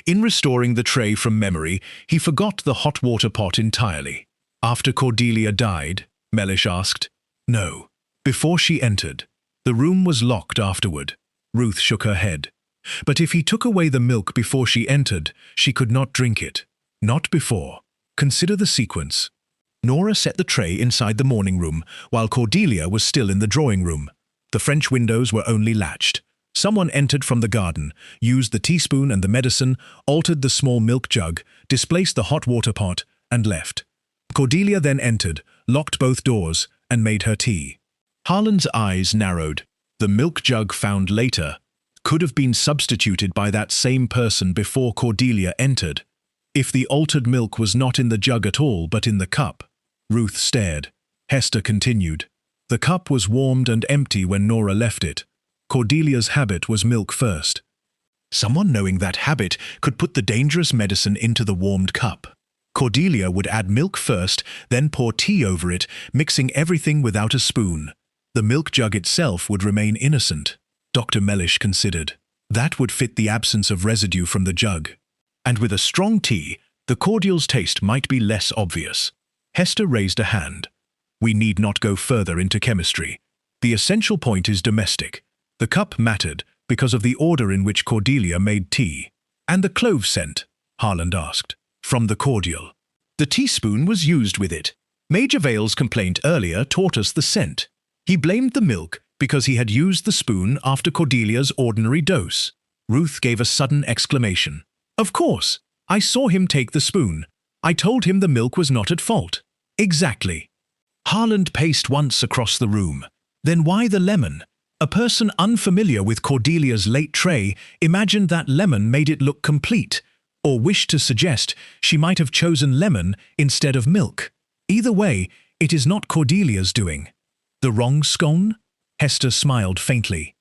In restoring the tray from memory, he forgot the hot water pot entirely. After Cordelia died, Mellish asked. No. Before she entered. The room was locked afterward. Ruth shook her head. But if he took away the milk before she entered, she could not drink it. Not before. Consider the sequence. Nora set the tray inside the morning room, while Cordelia was still in the drawing room. The French windows were only latched. Someone entered from the garden, used the teaspoon and the medicine, altered the small milk jug, displaced the hot water pot, and left. Cordelia then entered, locked both doors, and made her tea. Harland's eyes narrowed. The milk jug found later could have been substituted by that same person before Cordelia entered. If the altered milk was not in the jug at all but in the cup. Ruth stared. Hester continued. The cup was warmed and empty when Nora left it. Cordelia's habit was milk first. Someone knowing that habit could put the dangerous medicine into the warmed cup. Cordelia would add milk first, then pour tea over it, mixing everything without a spoon. The milk jug itself would remain innocent. Dr. Mellish considered. That would fit the absence of residue from the jug. And with a strong tea, the cordial's taste might be less obvious. Hester raised a hand. We need not go further into chemistry. The essential point is domestic. The cup mattered because of the order in which Cordelia made tea. And the clove scent? Harland asked. From the cordial. The teaspoon was used with it. Major Vale's complaint earlier taught us the scent. He blamed the milk because he had used the spoon after Cordelia's ordinary dose. Ruth gave a sudden exclamation. Of course, I saw him take the spoon. I told him the milk was not at fault. Exactly. Harland paced once across the room. Then why the lemon? A person unfamiliar with Cordelia's late tray imagined that lemon made it look complete, or wished to suggest she might have chosen lemon instead of milk. Either way, it is not Cordelia's doing. The wrong scone? Hester smiled faintly.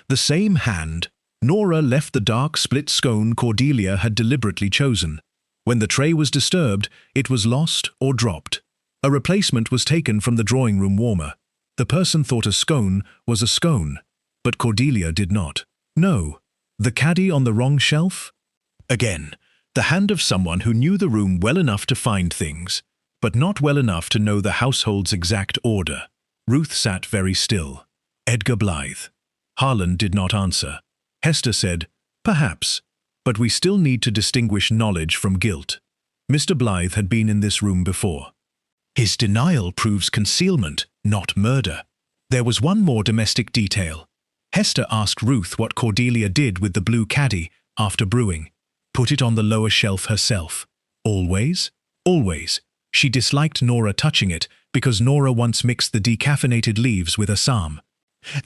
The same hand. Nora left the dark split scone Cordelia had deliberately chosen. When the tray was disturbed, it was lost or dropped. A replacement was taken from the drawing room warmer. The person thought a scone was a scone, but Cordelia did not. No. The caddy on the wrong shelf? Again, the hand of someone who knew the room well enough to find things, but not well enough to know the household's exact order. Ruth sat very still. Edgar Blythe. Harland did not answer. Hester said, Perhaps, but we still need to distinguish knowledge from guilt. Mr. Blythe had been in this room before. His denial proves concealment, not murder. There was one more domestic detail. Hester asked Ruth what Cordelia did with the blue caddy after brewing. Put it on the lower shelf herself. Always? Always. She disliked Nora touching it because Nora once mixed the decaffeinated leaves with Assam.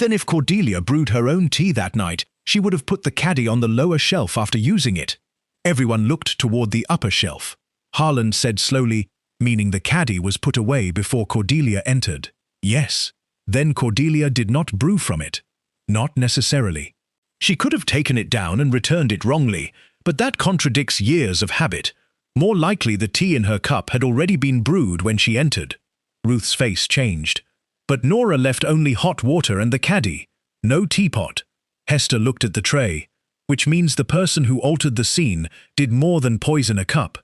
Then if Cordelia brewed her own tea that night, she would have put the caddy on the lower shelf after using it. Everyone looked toward the upper shelf. Harland said slowly, meaning the caddy was put away before Cordelia entered. Yes. Then Cordelia did not brew from it. Not necessarily. She could have taken it down and returned it wrongly, but that contradicts years of habit. More likely the tea in her cup had already been brewed when she entered. Ruth's face changed. But Nora left only hot water and the caddy. No teapot. Hester looked at the tray, which means the person who altered the scene did more than poison a cup.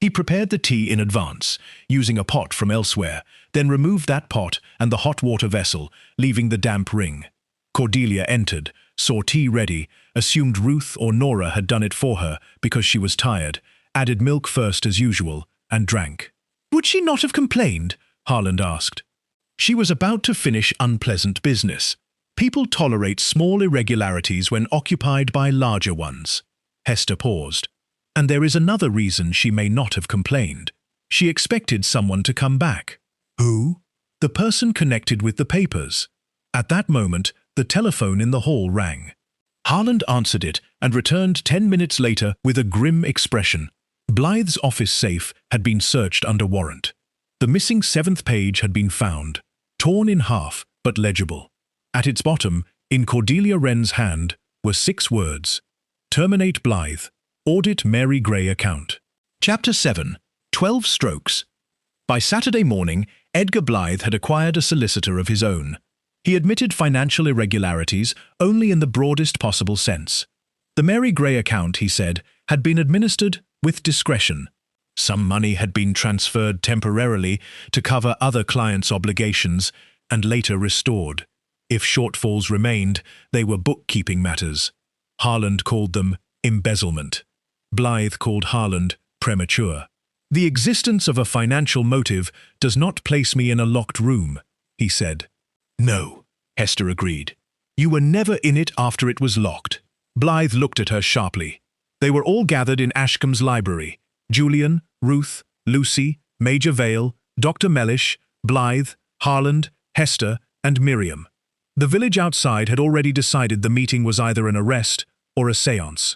He prepared the tea in advance, using a pot from elsewhere, then removed that pot and the hot water vessel, leaving the damp ring. Cordelia entered, saw tea ready, assumed Ruth or Nora had done it for her because she was tired, added milk first as usual, and drank. Would she not have complained? Harland asked. She was about to finish unpleasant business. People tolerate small irregularities when occupied by larger ones. Hester paused. And there is another reason she may not have complained. She expected someone to come back. Who? The person connected with the papers. At that moment, the telephone in the hall rang. Harland answered it and returned 10 minutes later with a grim expression. Blythe's office safe had been searched under warrant. The missing 7th page had been found, torn in half but legible. At its bottom, in Cordelia Wren's hand, were 6 words. Terminate Blythe. Audit Mary Gray account. Chapter 7. 12 Strokes. By Saturday morning, Edgar Blythe had acquired a solicitor of his own. He admitted financial irregularities only in the broadest possible sense. The Mary Gray account, he said, had been administered with discretion. Some money had been transferred temporarily to cover other clients' obligations and later restored. If shortfalls remained, they were bookkeeping matters. Harland called them embezzlement. Blythe called Harland premature. The existence of a financial motive does not place me in a locked room, he said. No, Hester agreed. You were never in it after it was locked. Blythe looked at her sharply. They were all gathered in Ashcombe's library. Julian, Ruth, Lucy, Major Vale, Dr. Mellish, Blythe, Harland, Hester, and Miriam. The village outside had already decided the meeting was either an arrest or a séance.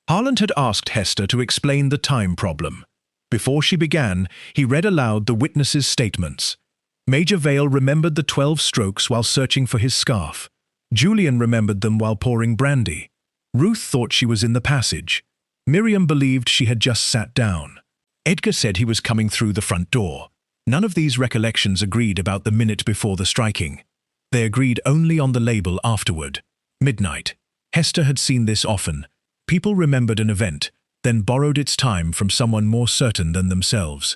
Harland had asked Hester to explain the time problem. Before she began, he read aloud the witnesses' statements. Major Vale remembered the 12 strokes while searching for his scarf. Julian remembered them while pouring brandy. Ruth thought she was in the passage. Miriam believed she had just sat down. Edgar said he was coming through the front door. None of these recollections agreed about the minute before the striking. They agreed only on the label afterward. Midnight. Hester had seen this often. People remembered an event, then borrowed its time from someone more certain than themselves.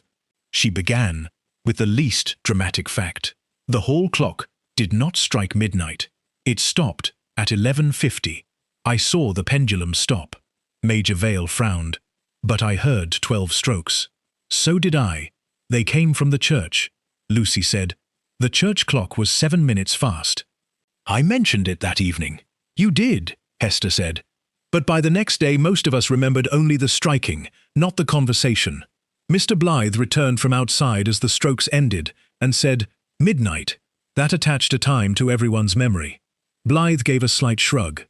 She began with the least dramatic fact. The hall clock did not strike midnight. It stopped at 11:50. I saw the pendulum stop. Major Vale frowned. But I heard 12 strokes. So did I. They came from the church, Lucy said. The church clock was 7 minutes fast. I mentioned it that evening. You did, Hester said. But by the next day most of us remembered only the striking, not the conversation. Mr. Blythe returned from outside as the strokes ended and said, "Midnight." That attached a time to everyone's memory. Blythe gave a slight shrug.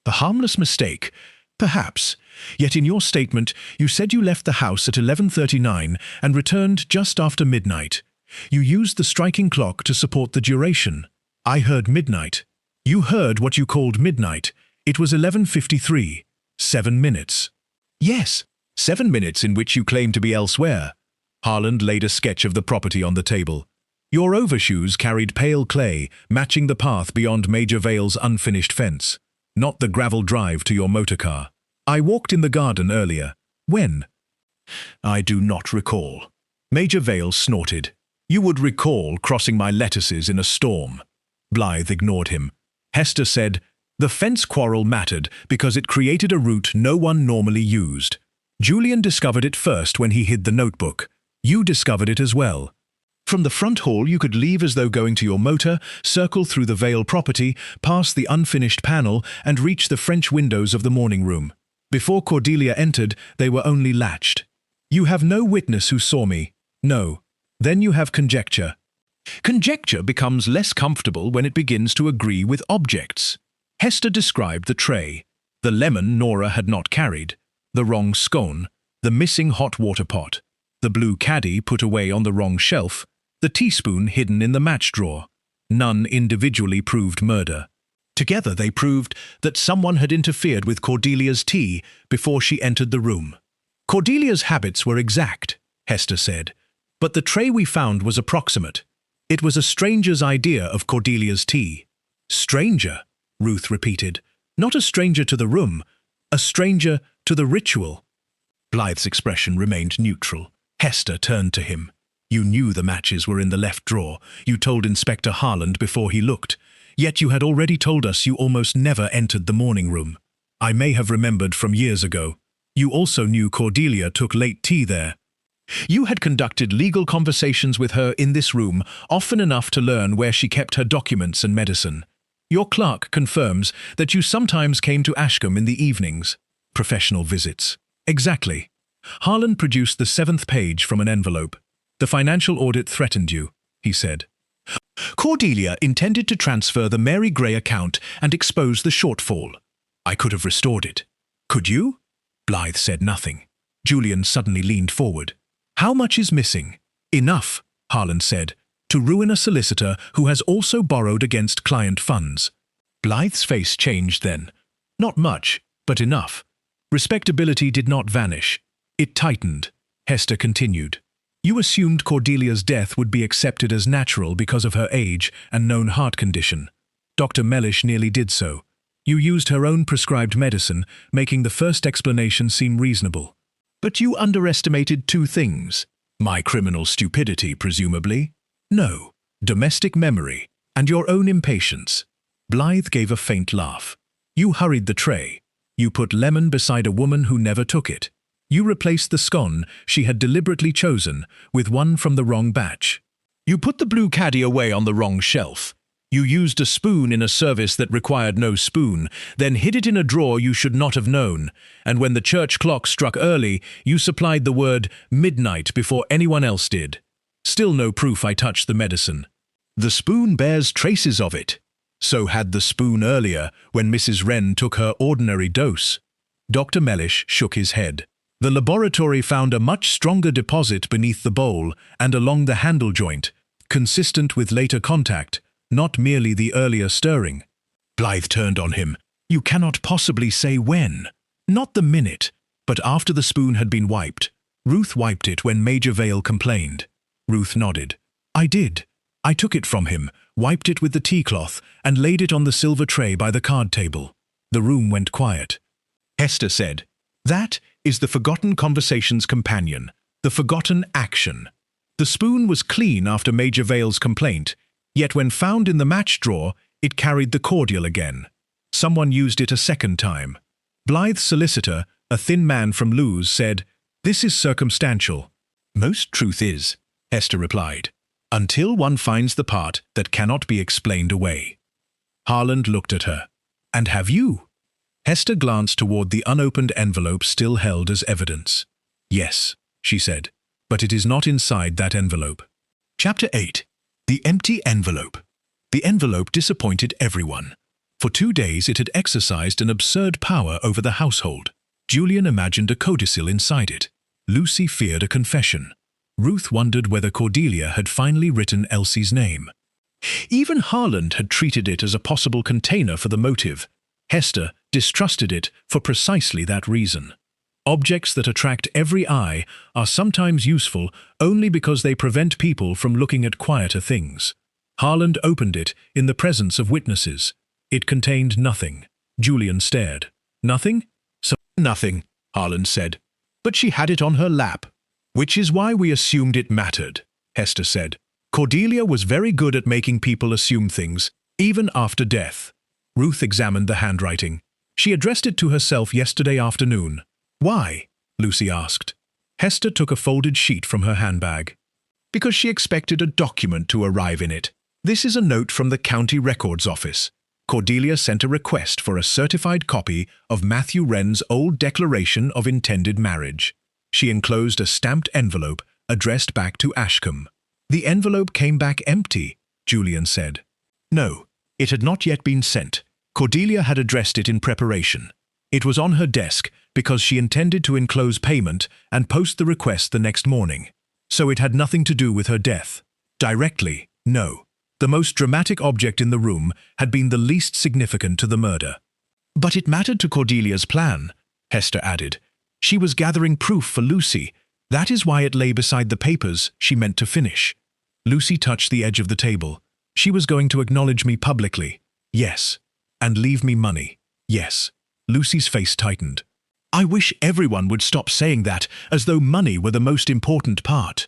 A harmless mistake, perhaps. Yet in your statement, you said you left the house at 11:39 and returned just after midnight. You used the striking clock to support the duration. I heard midnight. You heard what you called midnight. It was 11:53. 7 minutes. Yes, 7 minutes in which you claim to be elsewhere. Harland laid a sketch of the property on the table. Your overshoes carried pale clay, matching the path beyond Major Vale's unfinished fence, not the gravel drive to your motorcar. I walked in the garden earlier. When? I do not recall. Major Vale snorted. You would recall crossing my lettuces in a storm. Blythe ignored him. Hester said, the fence quarrel mattered because it created a route no one normally used. Julian discovered it first when he hid the notebook. You discovered it as well. From the front hall you could leave as though going to your motor, circle through the Vale property, pass the unfinished panel, and reach the French windows of the morning room. Before Cordelia entered, they were only latched. You have no witness who saw me. No. Then you have conjecture. Conjecture becomes less comfortable when it begins to agree with objects. Hester described the tray. The lemon Nora had not carried, the wrong scone, the missing hot water pot, the blue caddy put away on the wrong shelf, the teaspoon hidden in the match drawer. None individually proved murder. Together they proved that someone had interfered with Cordelia's tea before she entered the room. Cordelia's habits were exact, Hester said, but the tray we found was approximate. It was a stranger's idea of Cordelia's tea. Stranger, Ruth repeated. Not a stranger to the room, a stranger to the ritual. Blythe's expression remained neutral. Hester turned to him. You knew the matches were in the left drawer. You told Inspector Harland before he looked. Yet you had already told us you almost never entered the morning room. I may have remembered from years ago. You also knew Cordelia took late tea there. You had conducted legal conversations with her in this room, often enough to learn where she kept her documents and medicine. Your clerk confirms that you sometimes came to Ashcombe in the evenings. Professional visits. Exactly. Harland produced the 7th page from an envelope. The financial audit threatened you, he said. Cordelia intended to transfer the Mary Gray account and expose the shortfall. I could have restored it. Could you? Blythe said nothing. Julian suddenly leaned forward. How much is missing? Enough, Harland said, to ruin a solicitor who has also borrowed against client funds. Blythe's face changed then. Not much, but enough. Respectability did not vanish. It tightened. Hester continued. You assumed Cordelia's death would be accepted as natural because of her age and known heart condition. Dr. Mellish nearly did so. You used her own prescribed medicine, making the first explanation seem reasonable. But you underestimated 2 things. My criminal stupidity, presumably. No, domestic memory, and your own impatience. Blythe gave a faint laugh. You hurried the tray. You put lemon beside a woman who never took it. You replaced the scone she had deliberately chosen with one from the wrong batch. You put the blue caddy away on the wrong shelf. You used a spoon in a service that required no spoon, then hid it in a drawer you should not have known, and when the church clock struck early, you supplied the word midnight before anyone else did. Still no proof I touched the medicine. The spoon bears traces of it. So had the spoon earlier, when Mrs. Wren took her ordinary dose. Dr. Mellish shook his head. The laboratory found a much stronger deposit beneath the bowl and along the handle joint, consistent with later contact, not merely the earlier stirring. Blythe turned on him. You cannot possibly say when. Not the minute, but after the spoon had been wiped. Ruth wiped it when Major Vale complained. Ruth nodded. I did. I took it from him, wiped it with the tea-cloth, and laid it on the silver tray by the card table. The room went quiet. Hester said, That is the forgotten conversation's companion, the forgotten action. The spoon was clean after Major Vale's complaint, yet when found in the match drawer, it carried the cordial again. Someone used it a second time. Blythe's solicitor, a thin man from Lewes, said, This is circumstantial. Most truth is, Hester replied, until one finds the part that cannot be explained away. Harland looked at her. And have you? Hester glanced toward the unopened envelope still held as evidence. Yes, she said, but it is not inside that envelope. Chapter 8. The Empty Envelope. The envelope disappointed everyone. For 2 days it had exercised an absurd power over the household. Julian imagined a codicil inside it. Lucy feared a confession. Ruth wondered whether Cordelia had finally written Elsie's name. Even Harland had treated it as a possible container for the motive. Hester distrusted it for precisely that reason. Objects that attract every eye are sometimes useful only because they prevent people from looking at quieter things. Harland opened it in the presence of witnesses. It contained nothing. Julian stared. Nothing? So nothing, Harland said. But she had it on her lap. Which is why we assumed it mattered, Hester said. Cordelia was very good at making people assume things, even after death. Ruth examined the handwriting. She addressed it to herself yesterday afternoon. Why? Lucy asked. Hester took a folded sheet from her handbag. Because she expected a document to arrive in it. This is a note from the county records office. Cordelia sent a request for a certified copy of Matthew Wren's old declaration of intended marriage. She enclosed a stamped envelope addressed back to Ashcombe. The envelope came back empty, Julian said. No, it had not yet been sent. Cordelia had addressed it in preparation. It was on her desk because she intended to enclose payment and post the request the next morning. So it had nothing to do with her death. Directly, no. The most dramatic object in the room had been the least significant to the murder. But it mattered to Cordelia's plan, Hester added. She was gathering proof for Lucy. That is why it lay beside the papers she meant to finish. Lucy touched the edge of the table. She was going to acknowledge me publicly. Yes. And leave me money. Yes. Lucy's face tightened. I wish everyone would stop saying that, as though money were the most important part.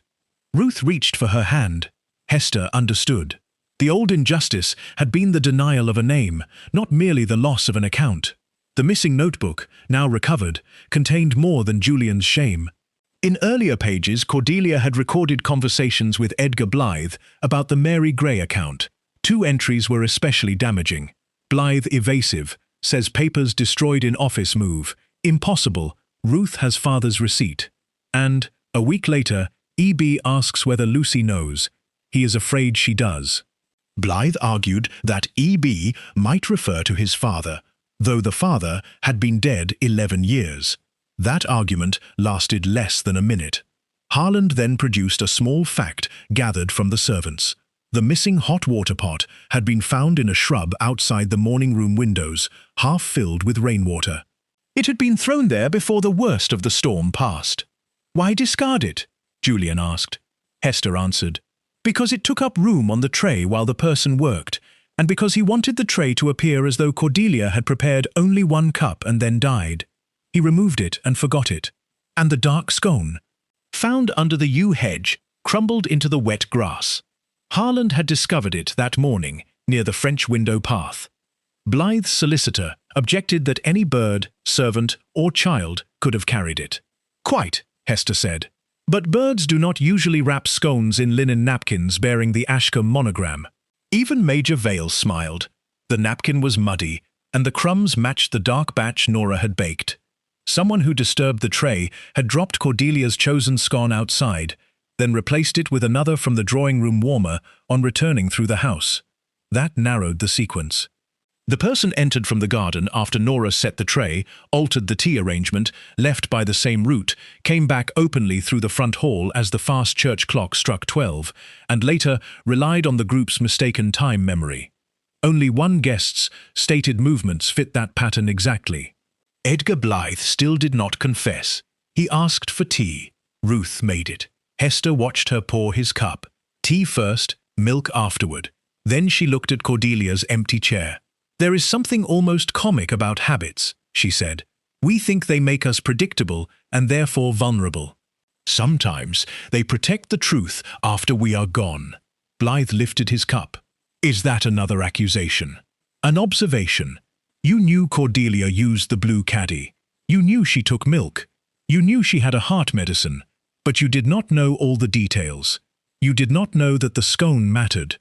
Ruth reached for her hand. Hester understood. The old injustice had been the denial of a name, not merely the loss of an account. The missing notebook, now recovered, contained more than Julian's shame. In earlier pages, Cordelia had recorded conversations with Edgar Blythe about the Mary Gray account. 2 entries were especially damaging. Blythe evasive, says papers destroyed in office move. Impossible, Ruth has father's receipt. And, a week later, E.B. asks whether Lucy knows. He is afraid she does. Blythe argued that E.B. might refer to his father, though the father had been dead 11 years. That argument lasted less than a minute. Harland then produced a small fact gathered from the servants. The missing hot water pot had been found in a shrub outside the morning room windows, half filled with rainwater. It had been thrown there before the worst of the storm passed. Why discard it? Julian asked. Hester answered. Because it took up room on the tray while the person worked, and because he wanted the tray to appear as though Cordelia had prepared only 1 cup and then died. He removed it and forgot it. And the dark scone, found under the yew hedge, crumbled into the wet grass. Harland had discovered it that morning, near the French window path. Blythe's solicitor objected that any bird, servant, or child could have carried it. Quite, Hester said. But birds do not usually wrap scones in linen napkins bearing the Ashcombe monogram. Even Major Vale smiled. The napkin was muddy, and the crumbs matched the dark batch Nora had baked. Someone who disturbed the tray had dropped Cordelia's chosen scone outside, then replaced it with another from the drawing-room warmer on returning through the house. That narrowed the sequence. The person entered from the garden after Nora set the tray, altered the tea arrangement, left by the same route, came back openly through the front hall as the fast church clock struck 12, and later relied on the group's mistaken time memory. Only one guest's stated movements fit that pattern exactly. Edgar Blythe still did not confess. He asked for tea. Ruth made it. Hester watched her pour his cup. Tea first, milk afterward. Then she looked at Cordelia's empty chair. "There is something almost comic about habits," she said. "We think they make us predictable and therefore vulnerable. Sometimes they protect the truth after we are gone." Blythe lifted his cup. "Is that another accusation?" "An observation. You knew Cordelia used the blue caddy. You knew she took milk. You knew she had a heart medicine. But you did not know all the details. You did not know that the scone mattered.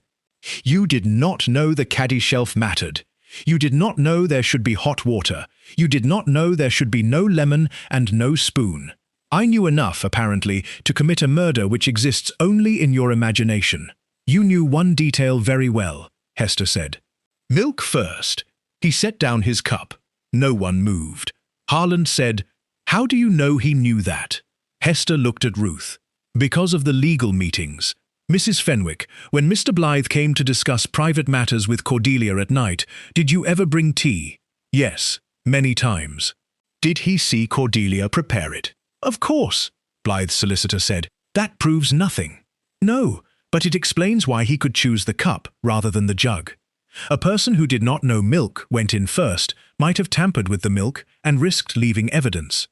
You did not know the caddy shelf mattered. You did not know there should be hot water. You did not know there should be no lemon and no spoon. I knew enough, apparently, to commit a murder which exists only in your imagination. You knew one detail very well," Hester said. "Milk first." He set down his cup. No one moved. Harland said, "How do you know he knew that?" Hester looked at Ruth. "Because of the legal meetings. Mrs. Fenwick, when Mr. Blythe came to discuss private matters with Cordelia at night, did you ever bring tea?" "Yes, many times." "Did he see Cordelia prepare it?" "Of course," Blythe's solicitor said. "That proves nothing." "No, but it explains why he could choose the cup rather than the jug. A person who did not know milk went in first might have tampered with the milk and risked leaving evidence.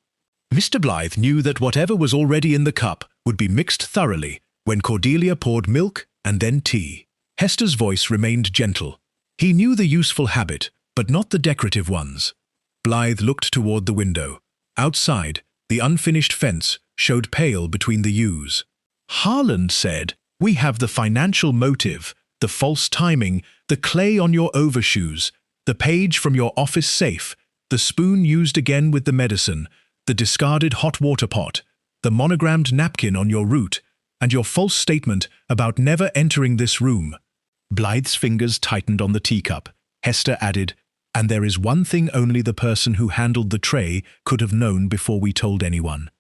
Mr. Blythe knew that whatever was already in the cup would be mixed thoroughly when Cordelia poured milk and then tea." Hester's voice remained gentle. "He knew the useful habit, but not the decorative ones." Blythe looked toward the window. Outside, the unfinished fence showed pale between the yews. Harland said, "We have the financial motive, the false timing, the clay on your overshoes, the page from your office safe, the spoon used again with the medicine, the discarded hot water pot, the monogrammed napkin on your route, and your false statement about never entering this room." Blythe's fingers tightened on the teacup. Hester added, "And there is one thing only the person who handled the tray could have known before we told anyone."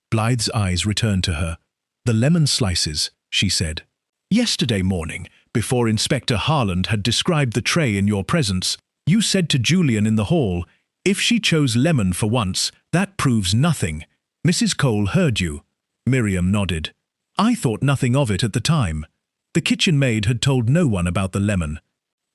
Blythe's eyes returned to her. "The lemon slices," she said. "Yesterday morning, before Inspector Harland had described the tray in your presence, you said to Julian in the hall, 'If she chose lemon for once, that proves nothing.' Mrs. Cole heard you." Miriam nodded. "I thought nothing of it at the time. The kitchen maid had told no one about the lemon.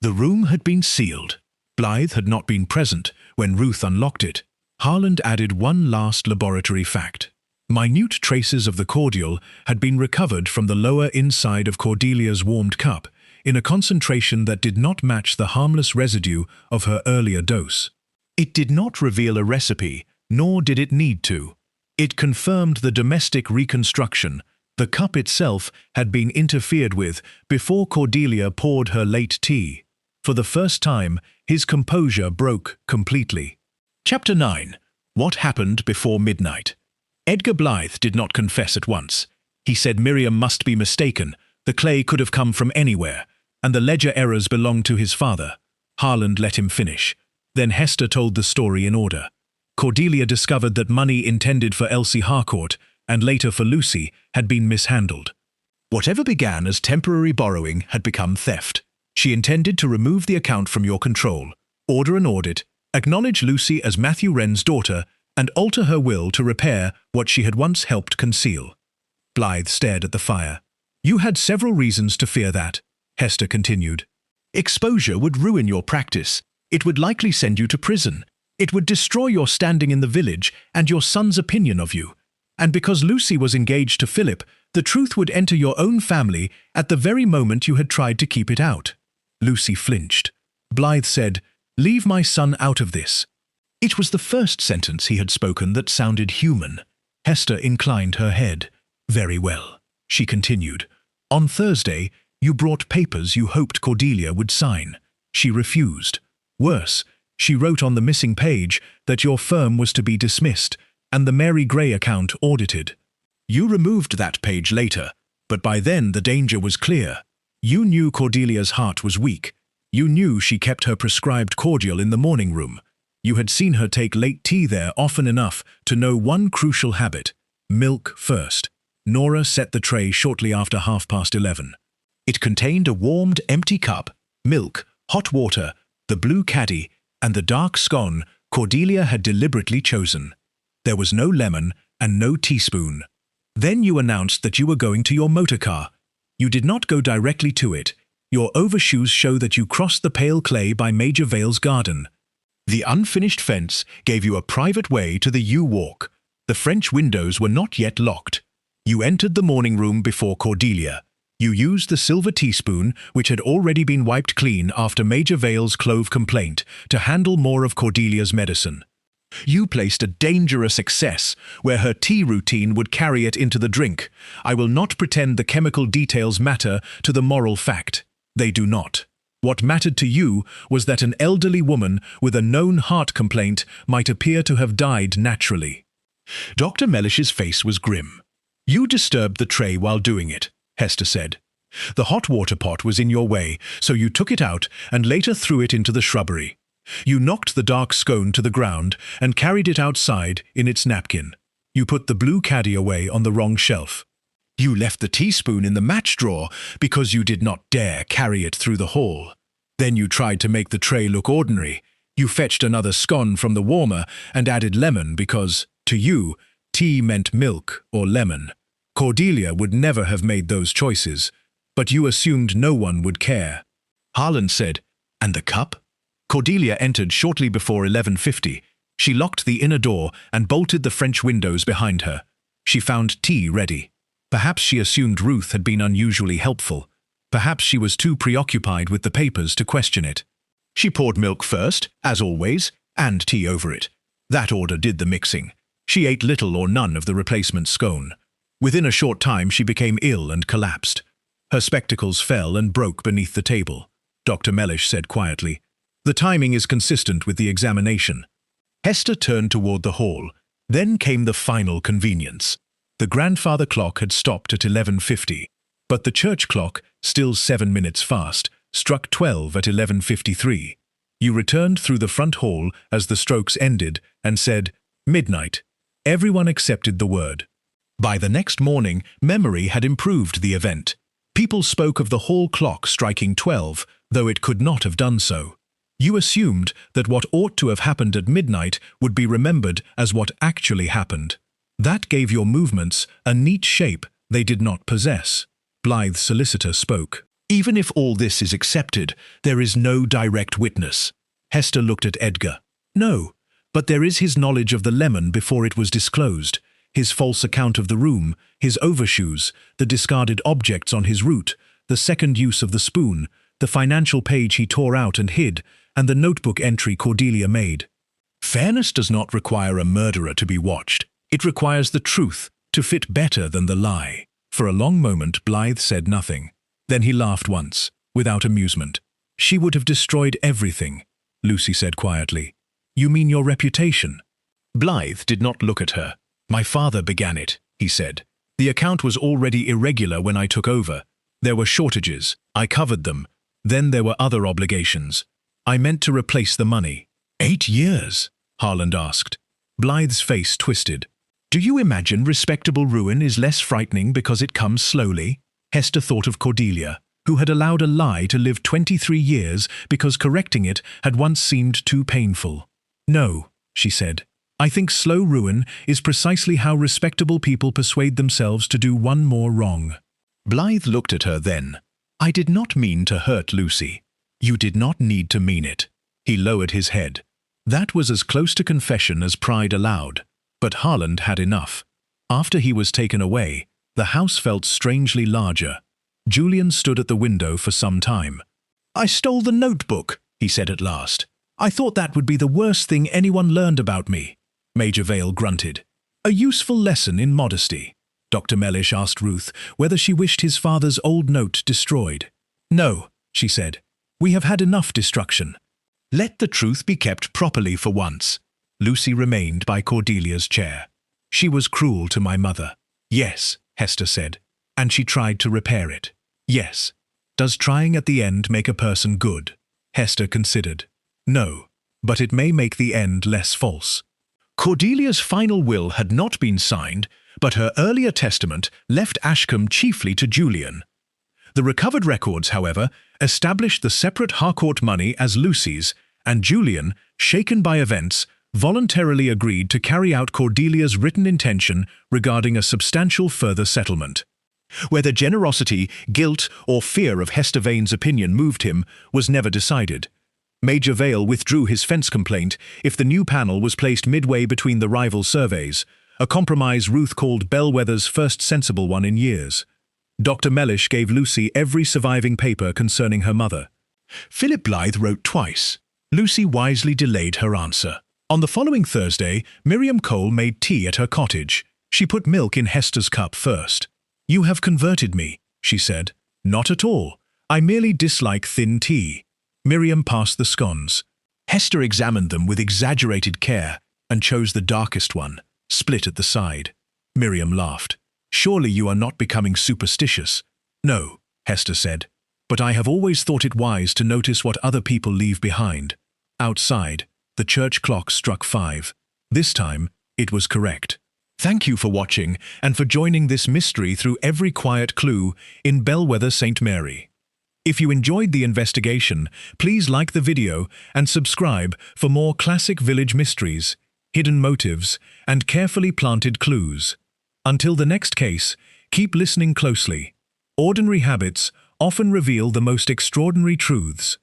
The room had been sealed. Blythe had not been present when Ruth unlocked it." Harland added one last laboratory fact. Minute traces of the cordial had been recovered from the lower inside of Cordelia's warmed cup in a concentration that did not match the harmless residue of her earlier dose. It did not reveal a recipe, nor did it need to. It confirmed the domestic reconstruction. The cup itself had been interfered with before Cordelia poured her late tea. For the first time, his composure broke completely. Chapter 9. What happened before midnight? Edgar Blythe did not confess at once. He said Miriam must be mistaken, the clay could have come from anywhere, and the ledger errors belonged to his father. Harland let him finish. Then Hester told the story in order. Cordelia discovered that money intended for Elsie Harcourt, and later for Lucy, had been mishandled. Whatever began as temporary borrowing had become theft. She intended to remove the account from your control, order an audit, acknowledge Lucy as Matthew Wren's daughter, and alter her will to repair what she had once helped conceal. Blythe stared at the fire. "You had several reasons to fear that," Hester continued. "Exposure would ruin your practice. It would likely send you to prison. It would destroy your standing in the village and your son's opinion of you. And because Lucy was engaged to Philip, the truth would enter your own family at the very moment you had tried to keep it out." Lucy flinched. Blythe said, "Leave my son out of this." It was the first sentence he had spoken that sounded human. Hester inclined her head. "Very well," she continued. "On Thursday, you brought papers you hoped Cordelia would sign. She refused. Worse, she wrote on the missing page that your firm was to be dismissed and the Mary Gray account audited. You removed that page later, but by then the danger was clear. You knew Cordelia's heart was weak. You knew she kept her prescribed cordial in the morning room. You had seen her take late tea there often enough to know one crucial habit: milk first. Nora set the tray shortly after 11:30. It contained a warmed, empty cup, milk, hot water, the blue caddy, and the dark scone Cordelia had deliberately chosen. There was no lemon and no teaspoon. Then you announced that you were going to your motor car. You did not go directly to it. Your overshoes show that you crossed the pale clay by Major Vale's garden. The unfinished fence gave you a private way to the U-walk. The French windows were not yet locked. You entered the morning room before Cordelia. You used the silver teaspoon, which had already been wiped clean after Major Vale's clove complaint, to handle more of Cordelia's medicine. You placed a dangerous excess where her tea routine would carry it into the drink. I will not pretend the chemical details matter to the moral fact. They do not. What mattered to you was that an elderly woman with a known heart complaint might appear to have died naturally. Dr. Mellish's face was grim. You disturbed the tray while doing it, Hester said. The hot water pot was in your way, so you took it out and later threw it into the shrubbery. You knocked the dark scone to the ground and carried it outside in its napkin. You put the blue caddy away on the wrong shelf. You left the teaspoon in the match drawer because you did not dare carry it through the hall. Then you tried to make the tray look ordinary. You fetched another scone from the warmer and added lemon because, to you, tea meant milk or lemon. Cordelia would never have made those choices, but you assumed no one would care. Harlan said, "And the cup?" Cordelia entered shortly before 11:50. She locked the inner door and bolted the French windows behind her. She found tea ready. Perhaps she assumed Ruth had been unusually helpful. Perhaps she was too preoccupied with the papers to question it. She poured milk first, as always, and tea over it. That order did the mixing. She ate little or none of the replacement scone. Within a short time she became ill and collapsed. Her spectacles fell and broke beneath the table. Dr. Mellish said quietly, "The timing is consistent with the examination." Hester turned toward the hall. Then came the final convenience. The grandfather clock had stopped at 11:50, but the church clock, still 7 minutes fast, struck 12 at 11:53. You returned through the front hall as the strokes ended and said, "Midnight." Everyone accepted the word. By the next morning, memory had improved the event. People spoke of the hall clock striking 12, though it could not have done so. You assumed that what ought to have happened at midnight would be remembered as what actually happened. That gave your movements a neat shape they did not possess. Blythe's solicitor spoke. "Even if all this is accepted, there is no direct witness." Hester looked at Edgar. "No, but there is his knowledge of the lemon before it was disclosed, his false account of the room, his overshoes, the discarded objects on his route, the second use of the spoon, the financial page he tore out and hid, and the notebook entry Cordelia made. Fairness does not require a murderer to be watched. It requires the truth to fit better than the lie." For a long moment Blythe said nothing. Then he laughed once, without amusement. "She would have destroyed everything," Lucy said quietly. "You mean your reputation?" Blythe did not look at her. "My father began it," he said. "The account was already irregular when I took over. There were shortages. I covered them. Then there were other obligations. I meant to replace the money." 8 years? Harland asked. Blythe's face twisted. "Do you imagine respectable ruin is less frightening because it comes slowly?" Hester thought of Cordelia, who had allowed a lie to live 23 years because correcting it had once seemed too painful. "No," she said. "I think slow ruin is precisely how respectable people persuade themselves to do one more wrong." Blythe looked at her then. "I did not mean to hurt Lucy." "You did not need to mean it." He lowered his head. That was as close to confession as pride allowed. But Harland had enough. After he was taken away, the house felt strangely larger. Julian stood at the window for some time. "I stole the notebook," he said at last. "I thought that would be the worst thing anyone learned about me." Major Vale grunted. "A useful lesson in modesty." Dr. Mellish asked Ruth whether she wished his father's old note destroyed. "No," she said. "We have had enough destruction. Let the truth be kept properly for once." Lucy remained by Cordelia's chair. "She was cruel to my mother." "Yes," Hester said. "And she tried to repair it." "Yes. Does trying at the end make a person good?" Hester considered. No, but it may make the end less false. Cordelia's final will had not been signed, but her earlier testament left Ashcombe chiefly to Julian. The recovered records, however, established the separate Harcourt money as Lucy's, and Julian, shaken by events, voluntarily agreed to carry out Cordelia's written intention regarding a substantial further settlement. Whether generosity, guilt, or fear of Hester Vane's opinion moved him was never decided. Major Vale withdrew his fence complaint if the new panel was placed midway between the rival surveys, a compromise Ruth called Bellwether's first sensible one in years. Dr. Mellish gave Lucy every surviving paper concerning her mother. Philip Blythe wrote twice. Lucy wisely delayed her answer. On the following Thursday, Miriam Cole made tea at her cottage. She put milk in Hester's cup first. "You have converted me," she said. "Not at all. I merely dislike thin tea." Miriam passed the scones. Hester examined them with exaggerated care and chose the darkest one, split at the side. Miriam laughed. "Surely you are not becoming superstitious." "No," Hester said, "but I have always thought it wise to notice what other people leave behind." Outside, the church clock struck 5. This time, it was correct. Thank you for watching and for joining this mystery through every quiet clue in Bellwether St. Mary. If you enjoyed the investigation, please like the video and subscribe for more classic village mysteries, hidden motives, and carefully planted clues. Until the next case, keep listening closely. Ordinary habits often reveal the most extraordinary truths.